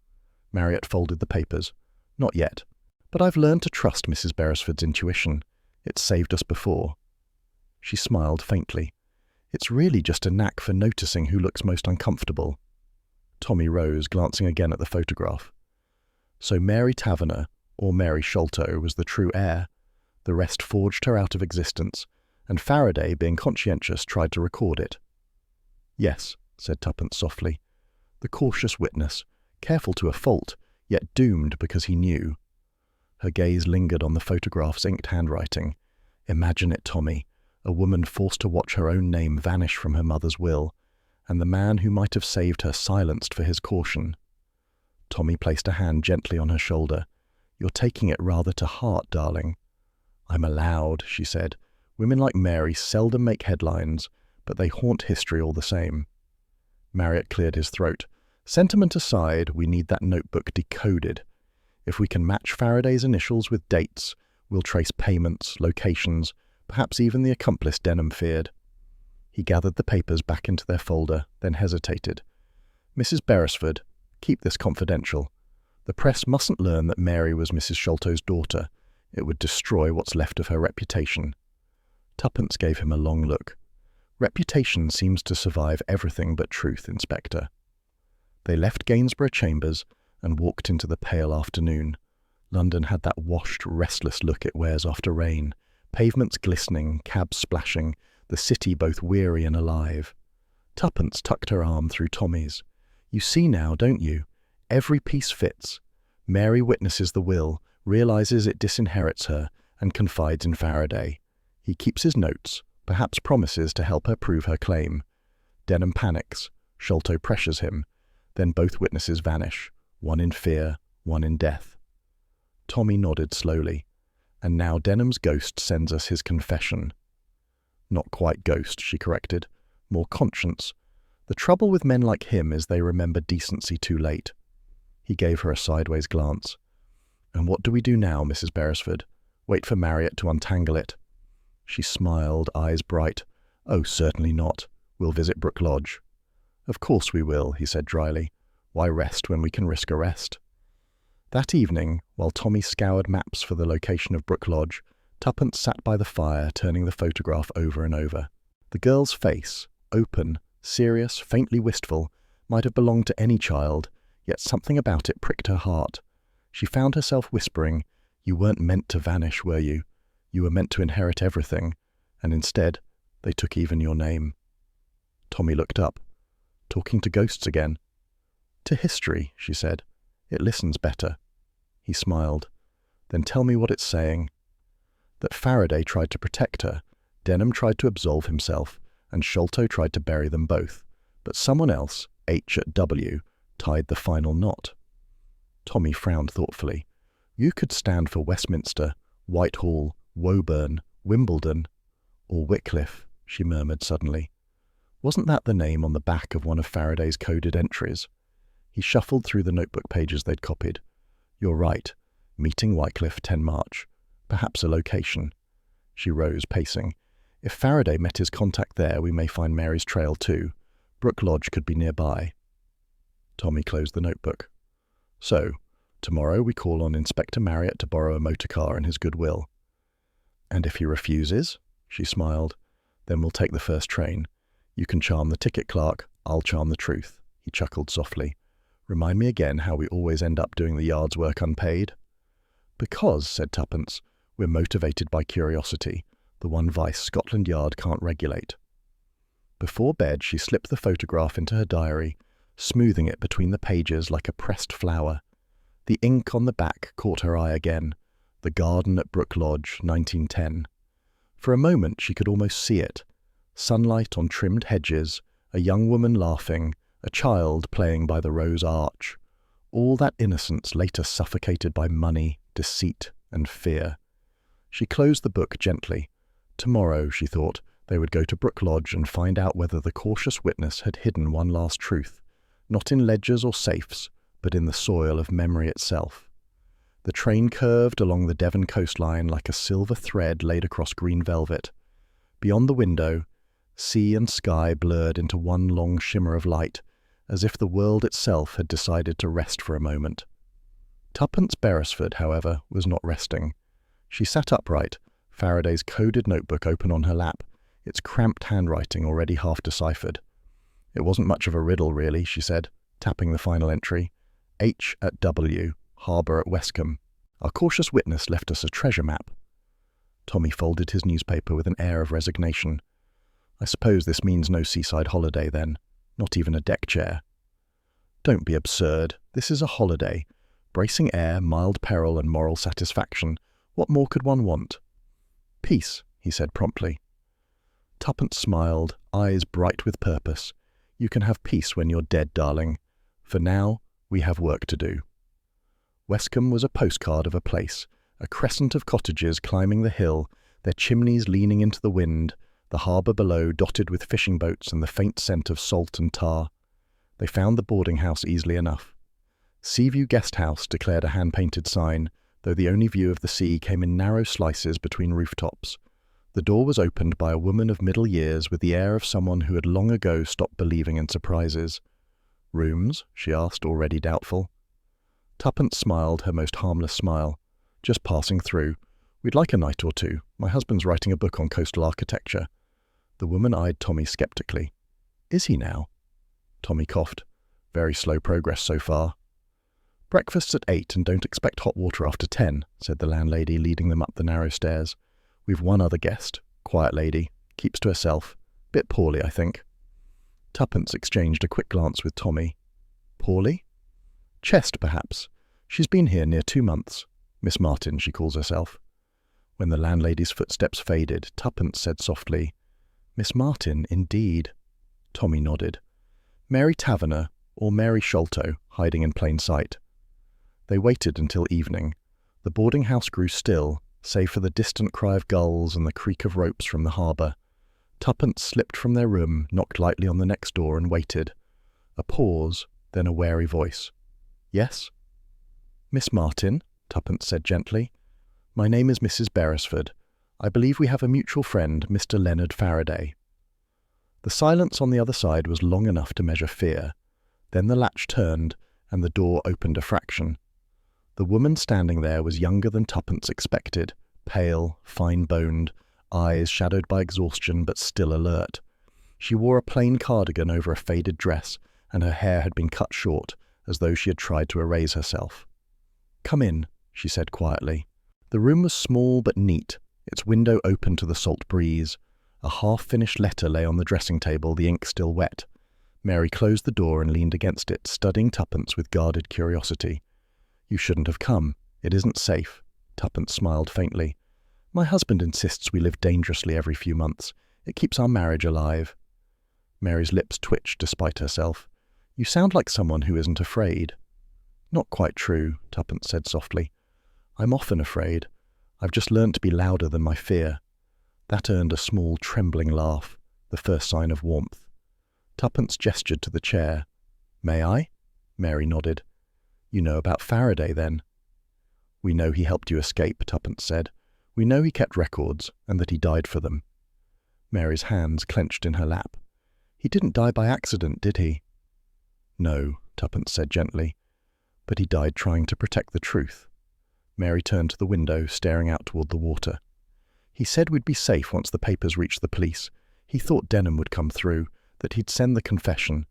Marriott folded the papers. Not yet. But I've learned to trust Mrs. Beresford's intuition. It's saved us before. She smiled faintly. It's really just a knack for noticing who looks most uncomfortable. Tommy rose, glancing again at the photograph. So Mary Taverner, or Mary Sholto, was the true heir. The rest forged her out of existence, and Faraday, being conscientious, tried to record it. Yes, said Tuppence softly. The cautious witness, careful to a fault, yet doomed because he knew. Her gaze lingered on the photograph's inked handwriting. Imagine it, Tommy, a woman forced to watch her own name vanish from her mother's will, and the man who might have saved her silenced for his caution. Tommy placed a hand gently on her shoulder. You're taking it rather to heart, darling. I'm allowed, she said. Women like Mary seldom make headlines, but they haunt history all the same. Marriott cleared his throat. Sentiment aside, we need that notebook decoded. If we can match Faraday's initials with dates, we'll trace payments, locations, perhaps even the accomplice Denham feared. He gathered the papers back into their folder, then hesitated. Mrs. Beresford, keep this confidential. The press mustn't learn that Mary was Mrs. Sholto's daughter. It would destroy what's left of her reputation. Tuppence gave him a long look. Reputation seems to survive everything but truth, Inspector. They left Gainsborough Chambers and walked into the pale afternoon. London had that washed, restless look it wears after rain. Pavements glistening, cabs splashing, the city both weary and alive. Tuppence tucked her arm through Tommy's. You see now, don't you? Every piece fits. Mary witnesses the will, realizes it disinherits her, and confides in Faraday. He keeps his notes, perhaps promises to help her prove her claim. Denham panics. Sholto pressures him. Then both witnesses vanish, one in fear, one in death. Tommy nodded slowly. And now Denham's ghost sends us his confession. Not quite ghost, she corrected. More conscience. The trouble with men like him is they remember decency too late. He gave her a sideways glance. And what do we do now, Mrs. Beresford? Wait for Marriott to untangle it. She smiled, eyes bright. Oh, certainly not. We'll visit Brook Lodge. Of course we will, he said dryly. Why rest when we can risk arrest? That evening, while Tommy scoured maps for the location of Brook Lodge, Tuppence sat by the fire, turning the photograph over and over. The girl's face, open, serious, faintly wistful, might have belonged to any child, yet something about it pricked her heart. She found herself whispering, You weren't meant to vanish, were you? You were meant to inherit everything, and instead, they took even your name. Tommy looked up. Talking to ghosts again. To history, she said. It listens better. He smiled. Then tell me what it's saying. That Faraday tried to protect her, Denham tried to absolve himself, and Sholto tried to bury them both. But someone else, H at W, tied the final knot. Tommy frowned thoughtfully. You could stand for Westminster, Whitehall, Woburn, Wimbledon, or Wycliffe, she murmured suddenly. Wasn't that the name on the back of one of Faraday's coded entries? He shuffled through the notebook pages they'd copied. You're right. Meeting Wycliffe, 10 March. Perhaps a location. She rose, pacing. If Faraday met his contact there, we may find Mary's trail too. Brook Lodge could be nearby. Tommy closed the notebook. So, tomorrow we call on Inspector Marriott to borrow a motor car in his goodwill. And if he refuses? She smiled. Then we'll take the first train. You can charm the ticket clerk, I'll charm the truth. He chuckled softly. Remind me again how we always end up doing the yard's work unpaid. Because, said Tuppence, we're motivated by curiosity, the one vice Scotland Yard can't regulate. Before bed, she slipped the photograph into her diary, smoothing it between the pages like a pressed flower. The ink on the back caught her eye again. The garden at Brook Lodge, 1910. For a moment she could almost see it. Sunlight on trimmed hedges, a young woman laughing, a child playing by the rose arch. All that innocence later suffocated by money, deceit, and fear. She closed the book gently. Tomorrow, she thought, they would go to Brook Lodge and find out whether the cautious witness had hidden one last truth, not in ledgers or safes, but in the soil of memory itself. The train curved along the Devon coastline like a silver thread laid across green velvet. Beyond the window, sea and sky blurred into one long shimmer of light, as if the world itself had decided to rest for a moment. Tuppence Beresford, however, was not resting. She sat upright, Faraday's coded notebook open on her lap, its cramped handwriting already half deciphered. It wasn't much of a riddle, really, she said, tapping the final entry. H at W, harbour at Westcombe. Our cautious witness left us a treasure map. Tommy folded his newspaper with an air of resignation. I suppose this means no seaside holiday, then. Not even a deck chair. Don't be absurd. This is a holiday. Bracing air, mild peril, and moral satisfaction. What more could one want? Peace, he said promptly. Tuppence smiled, eyes bright with purpose. You can have peace when you're dead, darling. For now, we have work to do. Westcombe was a postcard of a place, a crescent of cottages climbing the hill, their chimneys leaning into the wind, the harbour below dotted with fishing boats and the faint scent of salt and tar. They found the boarding house easily enough. Seaview Guest House declared a hand-painted sign, though the only view of the sea came in narrow slices between rooftops. The door was opened by a woman of middle years with the air of someone who had long ago stopped believing in surprises. Rooms? She asked, already doubtful. Tuppence smiled her most harmless smile. Just passing through. We'd like a night or two. My husband's writing a book on coastal architecture. The woman eyed Tommy sceptically. Is he now? Tommy coughed. Very slow progress so far. Breakfast's at 8 and don't expect hot water after 10, said the landlady, leading them up the narrow stairs. We've one other guest. Quiet lady. Keeps to herself. Bit poorly, I think. Tuppence exchanged a quick glance with Tommy. Poorly? Chest, perhaps. She's been here near 2 months. Miss Martin, she calls herself. When the landlady's footsteps faded, Tuppence said softly, Miss Martin, indeed. Tommy nodded. Mary Taverner, or Mary Sholto, hiding in plain sight. They waited until evening. The boarding house grew still, save for the distant cry of gulls and the creak of ropes from the harbour. Tuppence slipped from their room, knocked lightly on the next door, and waited. A pause, then a wary voice. Yes? Miss Martin, Tuppence said gently. My name is Mrs. Beresford. I believe we have a mutual friend, Mr. Leonard Faraday. The silence on the other side was long enough to measure fear. Then the latch turned, and the door opened a fraction. The woman standing there was younger than Tuppence expected, pale, fine-boned, eyes shadowed by exhaustion but still alert. She wore a plain cardigan over a faded dress, and her hair had been cut short, as though she had tried to erase herself. Come in, she said quietly. The room was small but neat, its window open to the salt breeze. A half-finished letter lay on the dressing table, the ink still wet. Mary closed the door and leaned against it, studying Tuppence with guarded curiosity. You shouldn't have come. It isn't safe. Tuppence smiled faintly. My husband insists we live dangerously every few months. It keeps our marriage alive. Mary's lips twitched despite herself. You sound like someone who isn't afraid. Not quite true, Tuppence said softly. I'm often afraid. I've just learnt to be louder than my fear. That earned a small, trembling laugh, the first sign of warmth. Tuppence gestured to the chair. "May I?" Mary nodded. "You know about Faraday, then?" "We know he helped you escape," Tuppence said. "We know he kept records, and that he died for them." Mary's hands clenched in her lap. "He didn't die by accident, did he?" "No," Tuppence said gently. "But he died trying to protect the truth." Mary turned to the window, staring out toward the water. "He said we'd be safe once the papers reached the police. He thought Denham would come through, that he'd send the confession.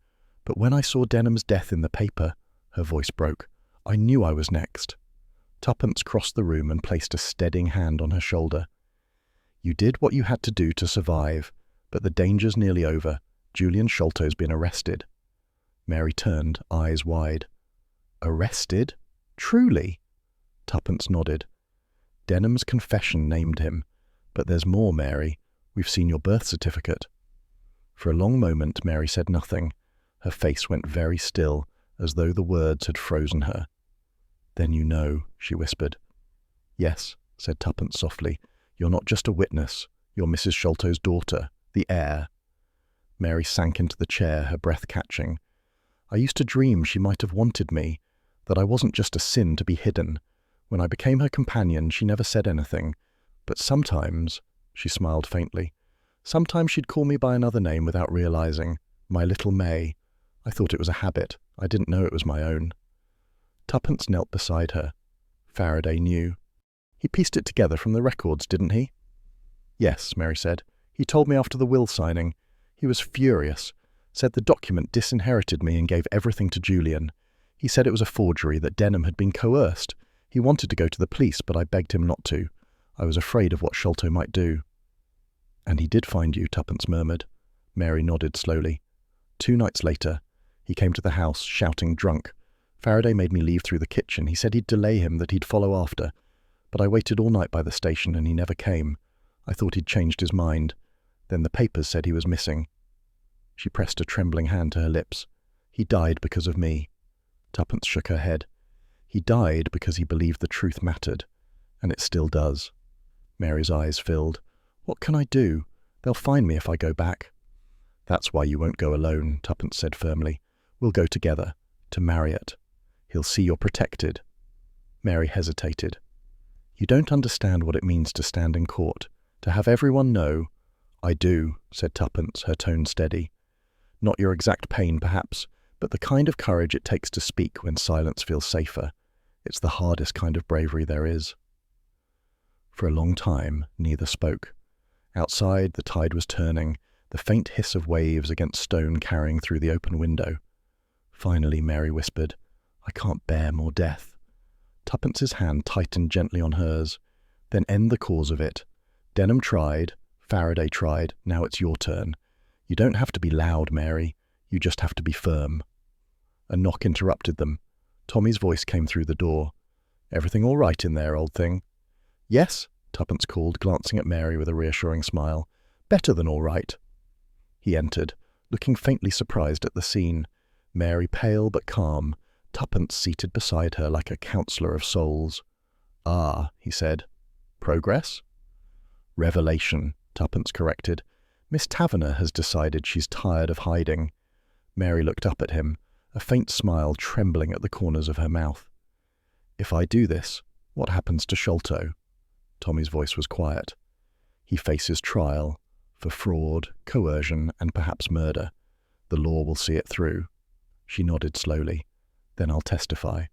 But when I saw Denham's death in the paper," her voice broke, "I knew I was next." Tuppence crossed the room and placed a steadying hand on her shoulder. "You did what you had to do to survive, but the danger's nearly over. Julian Sholto's been arrested." Mary turned, eyes wide. "Arrested? Truly?" Tuppence nodded. "Denham's confession named him. But there's more, Mary. We've seen your birth certificate." For a long moment Mary said nothing. Her face went very still, as though the words had frozen her. "Then you know," she whispered. "Yes," said Tuppence softly. "You're not just a witness. You're Mrs. Sholto's daughter, the heir." Mary sank into the chair, her breath catching. "I used to dream she might have wanted me, that I wasn't just a sin to be hidden. When I became her companion, she never said anything. But sometimes," she smiled faintly, "sometimes she'd call me by another name without realizing. My little May. I thought it was a habit. I didn't know it was my own." Tuppence knelt beside her. Faraday knew. "He pieced it together from the records, didn't he?" "Yes," Mary said. "He told me after the will signing. He was furious. Said the document disinherited me and gave everything to Julian. He said it was a forgery, that Denham had been coerced. He wanted to go to the police, but I begged him not to. I was afraid of what Sholto might do." "And he did find you," Tuppence murmured. Mary nodded slowly. 2 nights later, he came to the house, shouting drunk. Faraday made me leave through the kitchen. He said he'd delay him, that he'd follow after. But I waited all night by the station and he never came. I thought he'd changed his mind. Then the papers said he was missing." She pressed a trembling hand to her lips. "He died because of me." Tuppence shook her head. "He died because he believed the truth mattered. And it still does." Mary's eyes filled. "What can I do? They'll find me if I go back." "That's why you won't go alone," Tuppence said firmly. "We'll go together. To Marriott. He'll see you're protected." Mary hesitated. "You don't understand what it means to stand in court, to have everyone know—" "I do," said Tuppence, her tone steady. "Not your exact pain, perhaps, but the kind of courage it takes to speak when silence feels safer. It's the hardest kind of bravery there is." For a long time, neither spoke. Outside, the tide was turning, the faint hiss of waves against stone carrying through the open window. Finally, Mary whispered, "I can't bear more death." Tuppence's hand tightened gently on hers. "Then end the cause of it. Denham tried, Faraday tried, now it's your turn. You don't have to be loud, Mary. You just have to be firm." A knock interrupted them. Tommy's voice came through the door. "Everything all right in there, old thing?" "Yes," Tuppence called, glancing at Mary with a reassuring smile. "Better than all right." He entered, looking faintly surprised at the scene. Mary pale but calm, Tuppence seated beside her like a counsellor of souls. "Ah," he said. "Progress?" "Revelation," Tuppence corrected. "Miss Taverner has decided she's tired of hiding." Mary looked up at him, a faint smile trembling at the corners of her mouth. "If I do this, what happens to Sholto?" Tommy's voice was quiet. "He faces trial for fraud, coercion, and perhaps murder. The law will see it through." She nodded slowly. "Then I'll testify."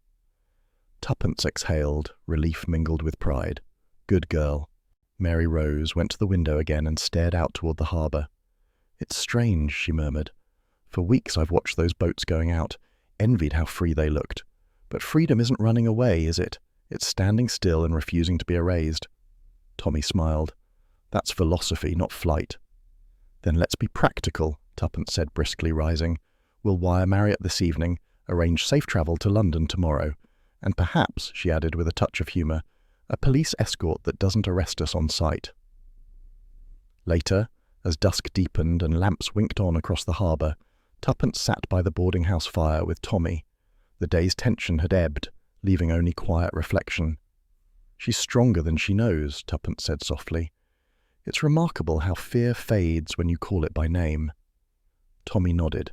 Tuppence exhaled, relief mingled with pride. "Good girl." Mary rose, went to the window again, and stared out toward the harbour. "It's strange," she murmured. "For weeks I've watched those boats going out, envied how free they looked. But freedom isn't running away, is it? It's standing still and refusing to be erased." Tommy smiled. "That's philosophy, not flight." "Then let's be practical," Tuppence said briskly, rising. "We'll wire Marriott this evening, arrange safe travel to London tomorrow, and perhaps," she added with a touch of humour, "a police escort that doesn't arrest us on sight." Later, as dusk deepened and lamps winked on across the harbour, Tuppence sat by the boarding-house fire with Tommy. The day's tension had ebbed, leaving only quiet reflection. "She's stronger than she knows," Tuppence said softly. "It's remarkable how fear fades when you call it by name." Tommy nodded.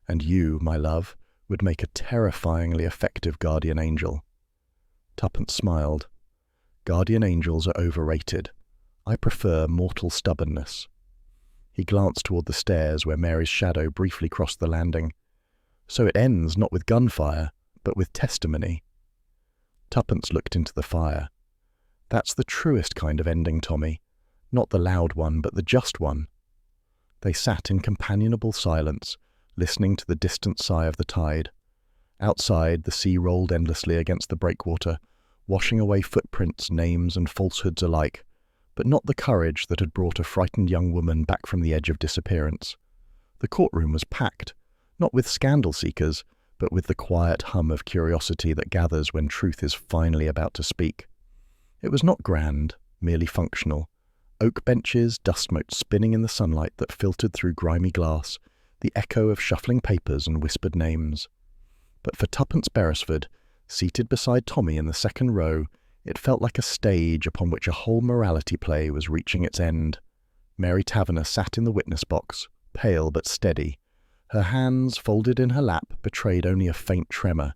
And you, my love, would make a terrifyingly effective guardian angel. Tuppence smiled. Guardian angels are overrated. I prefer mortal stubbornness. He glanced toward the stairs where Mary's shadow briefly crossed the landing. So it ends not with gunfire, but with testimony. Tuppence looked into the fire. That's the truest kind of ending, Tommy. Not the loud one, but the just one. They sat in companionable silence, listening to the distant sigh of the tide. Outside, the sea rolled endlessly against the breakwater, washing away footprints, names, and falsehoods alike, but not the courage that had brought a frightened young woman back from the edge of disappearance. The courtroom was packed, not with scandal seekers, but with the quiet hum of curiosity that gathers when truth is finally about to speak. It was not grand, merely functional. Oak benches, dust motes spinning in the sunlight that filtered through grimy glass, the echo of shuffling papers and whispered names. But for Tuppence Beresford, seated beside Tommy in the second row, it felt like a stage upon which a whole morality play was reaching its end. Mary Taverner sat in the witness box, pale but steady. Her hands, folded in her lap, betrayed only a faint tremor.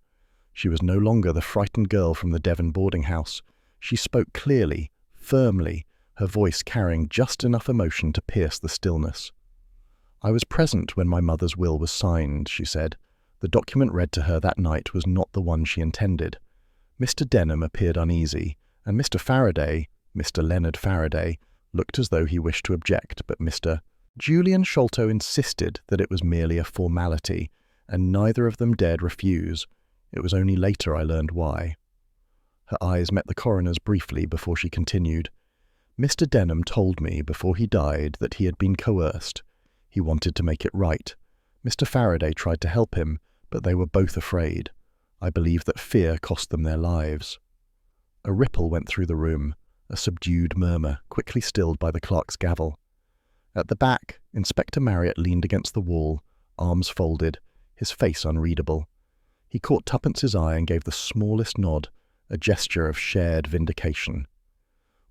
She was no longer the frightened girl from the Devon boarding house. She spoke clearly, firmly, her voice carrying just enough emotion to pierce the stillness. I was present when my mother's will was signed, she said. The document read to her that night was not the one she intended. Mr. Denham appeared uneasy, and Mr. Faraday, Mr. Leonard Faraday, looked as though he wished to object, but Mr. Julian Sholto insisted that it was merely a formality, and neither of them dared refuse. It was only later I learned why. Her eyes met the coroner's briefly before she continued. Mr. Denham told me before he died that he had been coerced. He wanted to make it right. Mr. Faraday tried to help him, but they were both afraid. I believe that fear cost them their lives. A ripple went through the room, a subdued murmur, quickly stilled by the clerk's gavel. At the back, Inspector Marriott leaned against the wall, arms folded, his face unreadable. He caught Tuppence's eye and gave the smallest nod, a gesture of shared vindication.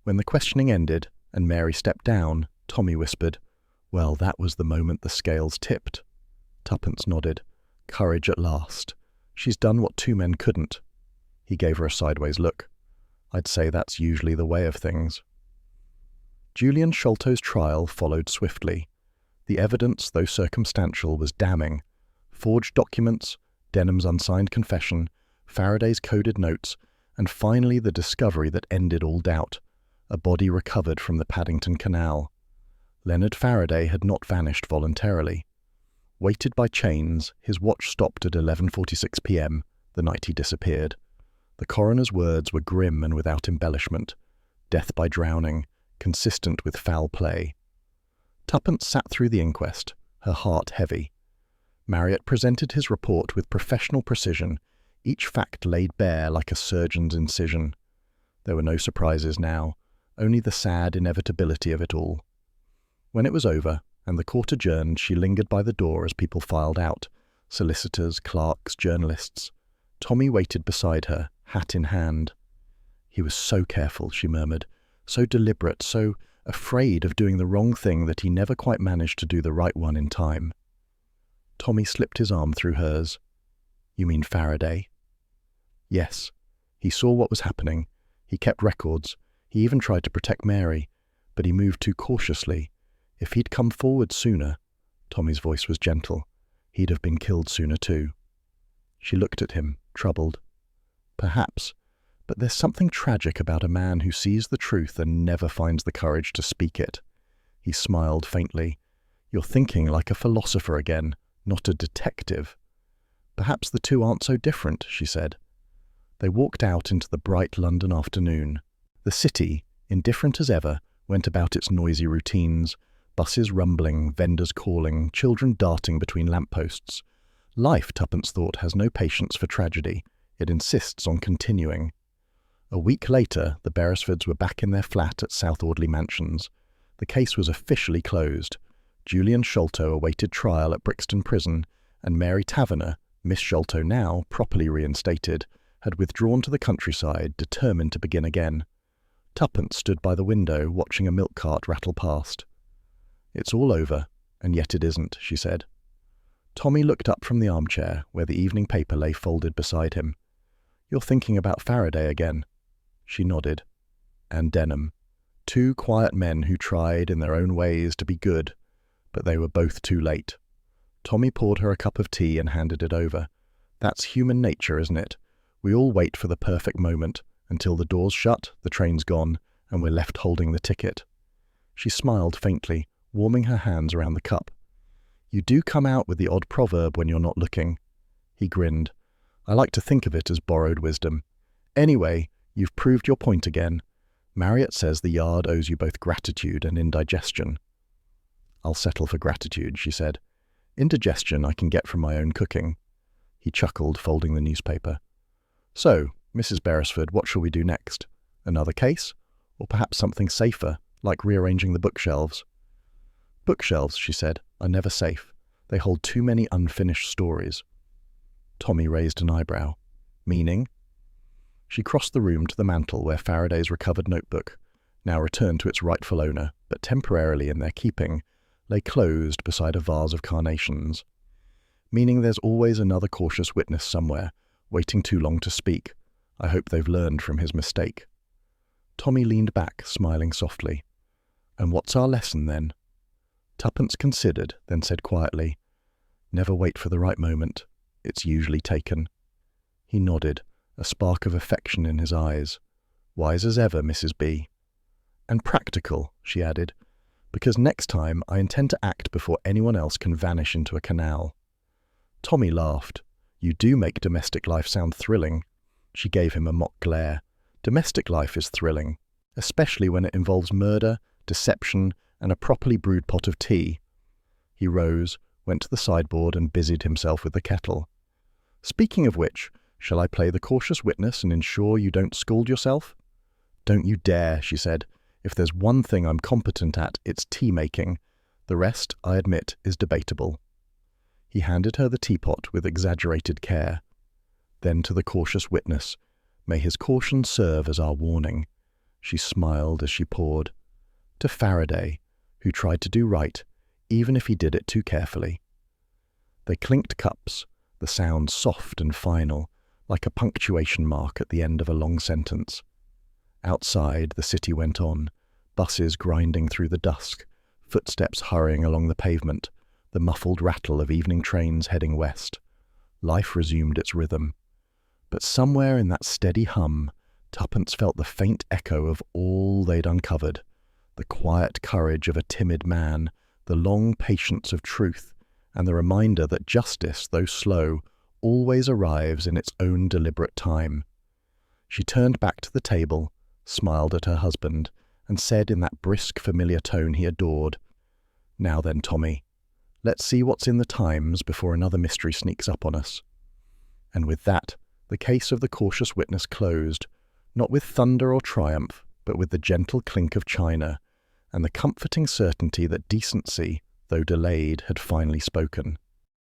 When the questioning ended and Mary stepped down, Tommy whispered, "Well, that was the moment the scales tipped." Tuppence nodded. "Courage at last. She's done what two men couldn't." He gave her a sideways look. "I'd say that's usually the way of things." Julian Sholto's trial followed swiftly. The evidence, though circumstantial, was damning. Forged documents, Denham's unsigned confession, Faraday's coded notes, and finally the discovery that ended all doubt: a body recovered from the Paddington Canal. Leonard Faraday had not vanished voluntarily. Weighted by chains, his watch stopped at 11:46 p.m., the night he disappeared. The coroner's words were grim and without embellishment. Death by drowning, consistent with foul play. Tuppence sat through the inquest, her heart heavy. Marriott presented his report with professional precision, each fact laid bare like a surgeon's incision. There were no surprises now, only the sad inevitability of it all. When it was over, and the court adjourned, she lingered by the door as people filed out, solicitors, clerks, journalists. Tommy waited beside her, hat in hand. "He was so careful," she murmured, "so deliberate, so afraid of doing the wrong thing that he never quite managed to do the right one in time." Tommy slipped his arm through hers. "You mean Faraday?" "Yes. He saw what was happening. He kept records. He even tried to protect Mary, but he moved too cautiously. If he'd come forward sooner," Tommy's voice was gentle, "he'd have been killed sooner too." She looked at him, troubled. "Perhaps, but there's something tragic about a man who sees the truth and never finds the courage to speak it." He smiled faintly. "You're thinking like a philosopher again, not a detective." "Perhaps the two aren't so different," she said. They walked out into the bright London afternoon. The city, indifferent as ever, went about its noisy routines, buses rumbling, vendors calling, children darting between lampposts. Life, Tuppence thought, has no patience for tragedy. It insists on continuing. A week later, the Beresfords were back in their flat at South Audley Mansions. The case was officially closed. Julian Sholto awaited trial at Brixton Prison, and Mary Taverner, Miss Sholto now properly reinstated, had withdrawn to the countryside, determined to begin again. Tuppence stood by the window, watching a milk cart rattle past. "It's all over, and yet it isn't," she said. Tommy looked up from the armchair where the evening paper lay folded beside him. "You're thinking about Faraday again." She nodded. "And Denham. Two quiet men who tried in their own ways to be good, but they were both too late." Tommy poured her a cup of tea and handed it over. "That's human nature, isn't it? We all wait for the perfect moment, until the door's shut, the train's gone, and we're left holding the ticket." She smiled faintly, warming her hands around the cup. "You do come out with the odd proverb when you're not looking." He grinned. "I like to think of it as borrowed wisdom. Anyway, you've proved your point again. Marriott says the Yard owes you both gratitude and indigestion." "I'll settle for gratitude," she said. "Indigestion I can get from my own cooking." He chuckled, folding the newspaper. "So, Mrs. Beresford, what shall we do next? Another case? Or perhaps something safer, like rearranging the bookshelves?" "Bookshelves," she said, "are never safe. They hold too many unfinished stories." Tommy raised an eyebrow. "Meaning?" She crossed the room to the mantel where Faraday's recovered notebook, now returned to its rightful owner, but temporarily in their keeping, lay closed beside a vase of carnations. "Meaning there's always another cautious witness somewhere, waiting too long to speak. I hope they've learned from his mistake." Tommy leaned back, smiling softly. "And what's our lesson, then?" Tuppence considered, then said quietly, "Never wait for the right moment. It's usually taken." He nodded, a spark of affection in his eyes. "Wise as ever, Mrs. B." "And practical," she added, "because next time I intend to act before anyone else can vanish into a canal." Tommy laughed. "You do make domestic life sound thrilling." She gave him a mock glare. "Domestic life is thrilling, especially when it involves murder, deception, and a properly brewed pot of tea." He rose, went to the sideboard, and busied himself with the kettle. "Speaking of which, shall I play the cautious witness and ensure you don't scald yourself?" "Don't you dare," she said. "If there's one thing I'm competent at, it's tea-making. The rest, I admit, is debatable." He handed her the teapot with exaggerated care. Then to the cautious witness, "May his caution serve as our warning." She smiled as she poured. "To Faraday, who tried to do right, even if he did it too carefully." They clinked cups, the sound soft and final, like a punctuation mark at the end of a long sentence. Outside, the city went on, buses grinding through the dusk, footsteps hurrying along the pavement, the muffled rattle of evening trains heading west. Life resumed its rhythm. But somewhere in that steady hum, Tuppence felt the faint echo of all they'd uncovered, the quiet courage of a timid man, the long patience of truth, and the reminder that justice, though slow, always arrives in its own deliberate time. She turned back to the table, smiled at her husband, and said in that brisk, familiar tone he adored, "Now then, Tommy, let's see what's in the Times before another mystery sneaks up on us." And with that, the case of the cautious witness closed, not with thunder or triumph, but with the gentle clink of china, and the comforting certainty that decency, though delayed, had finally spoken.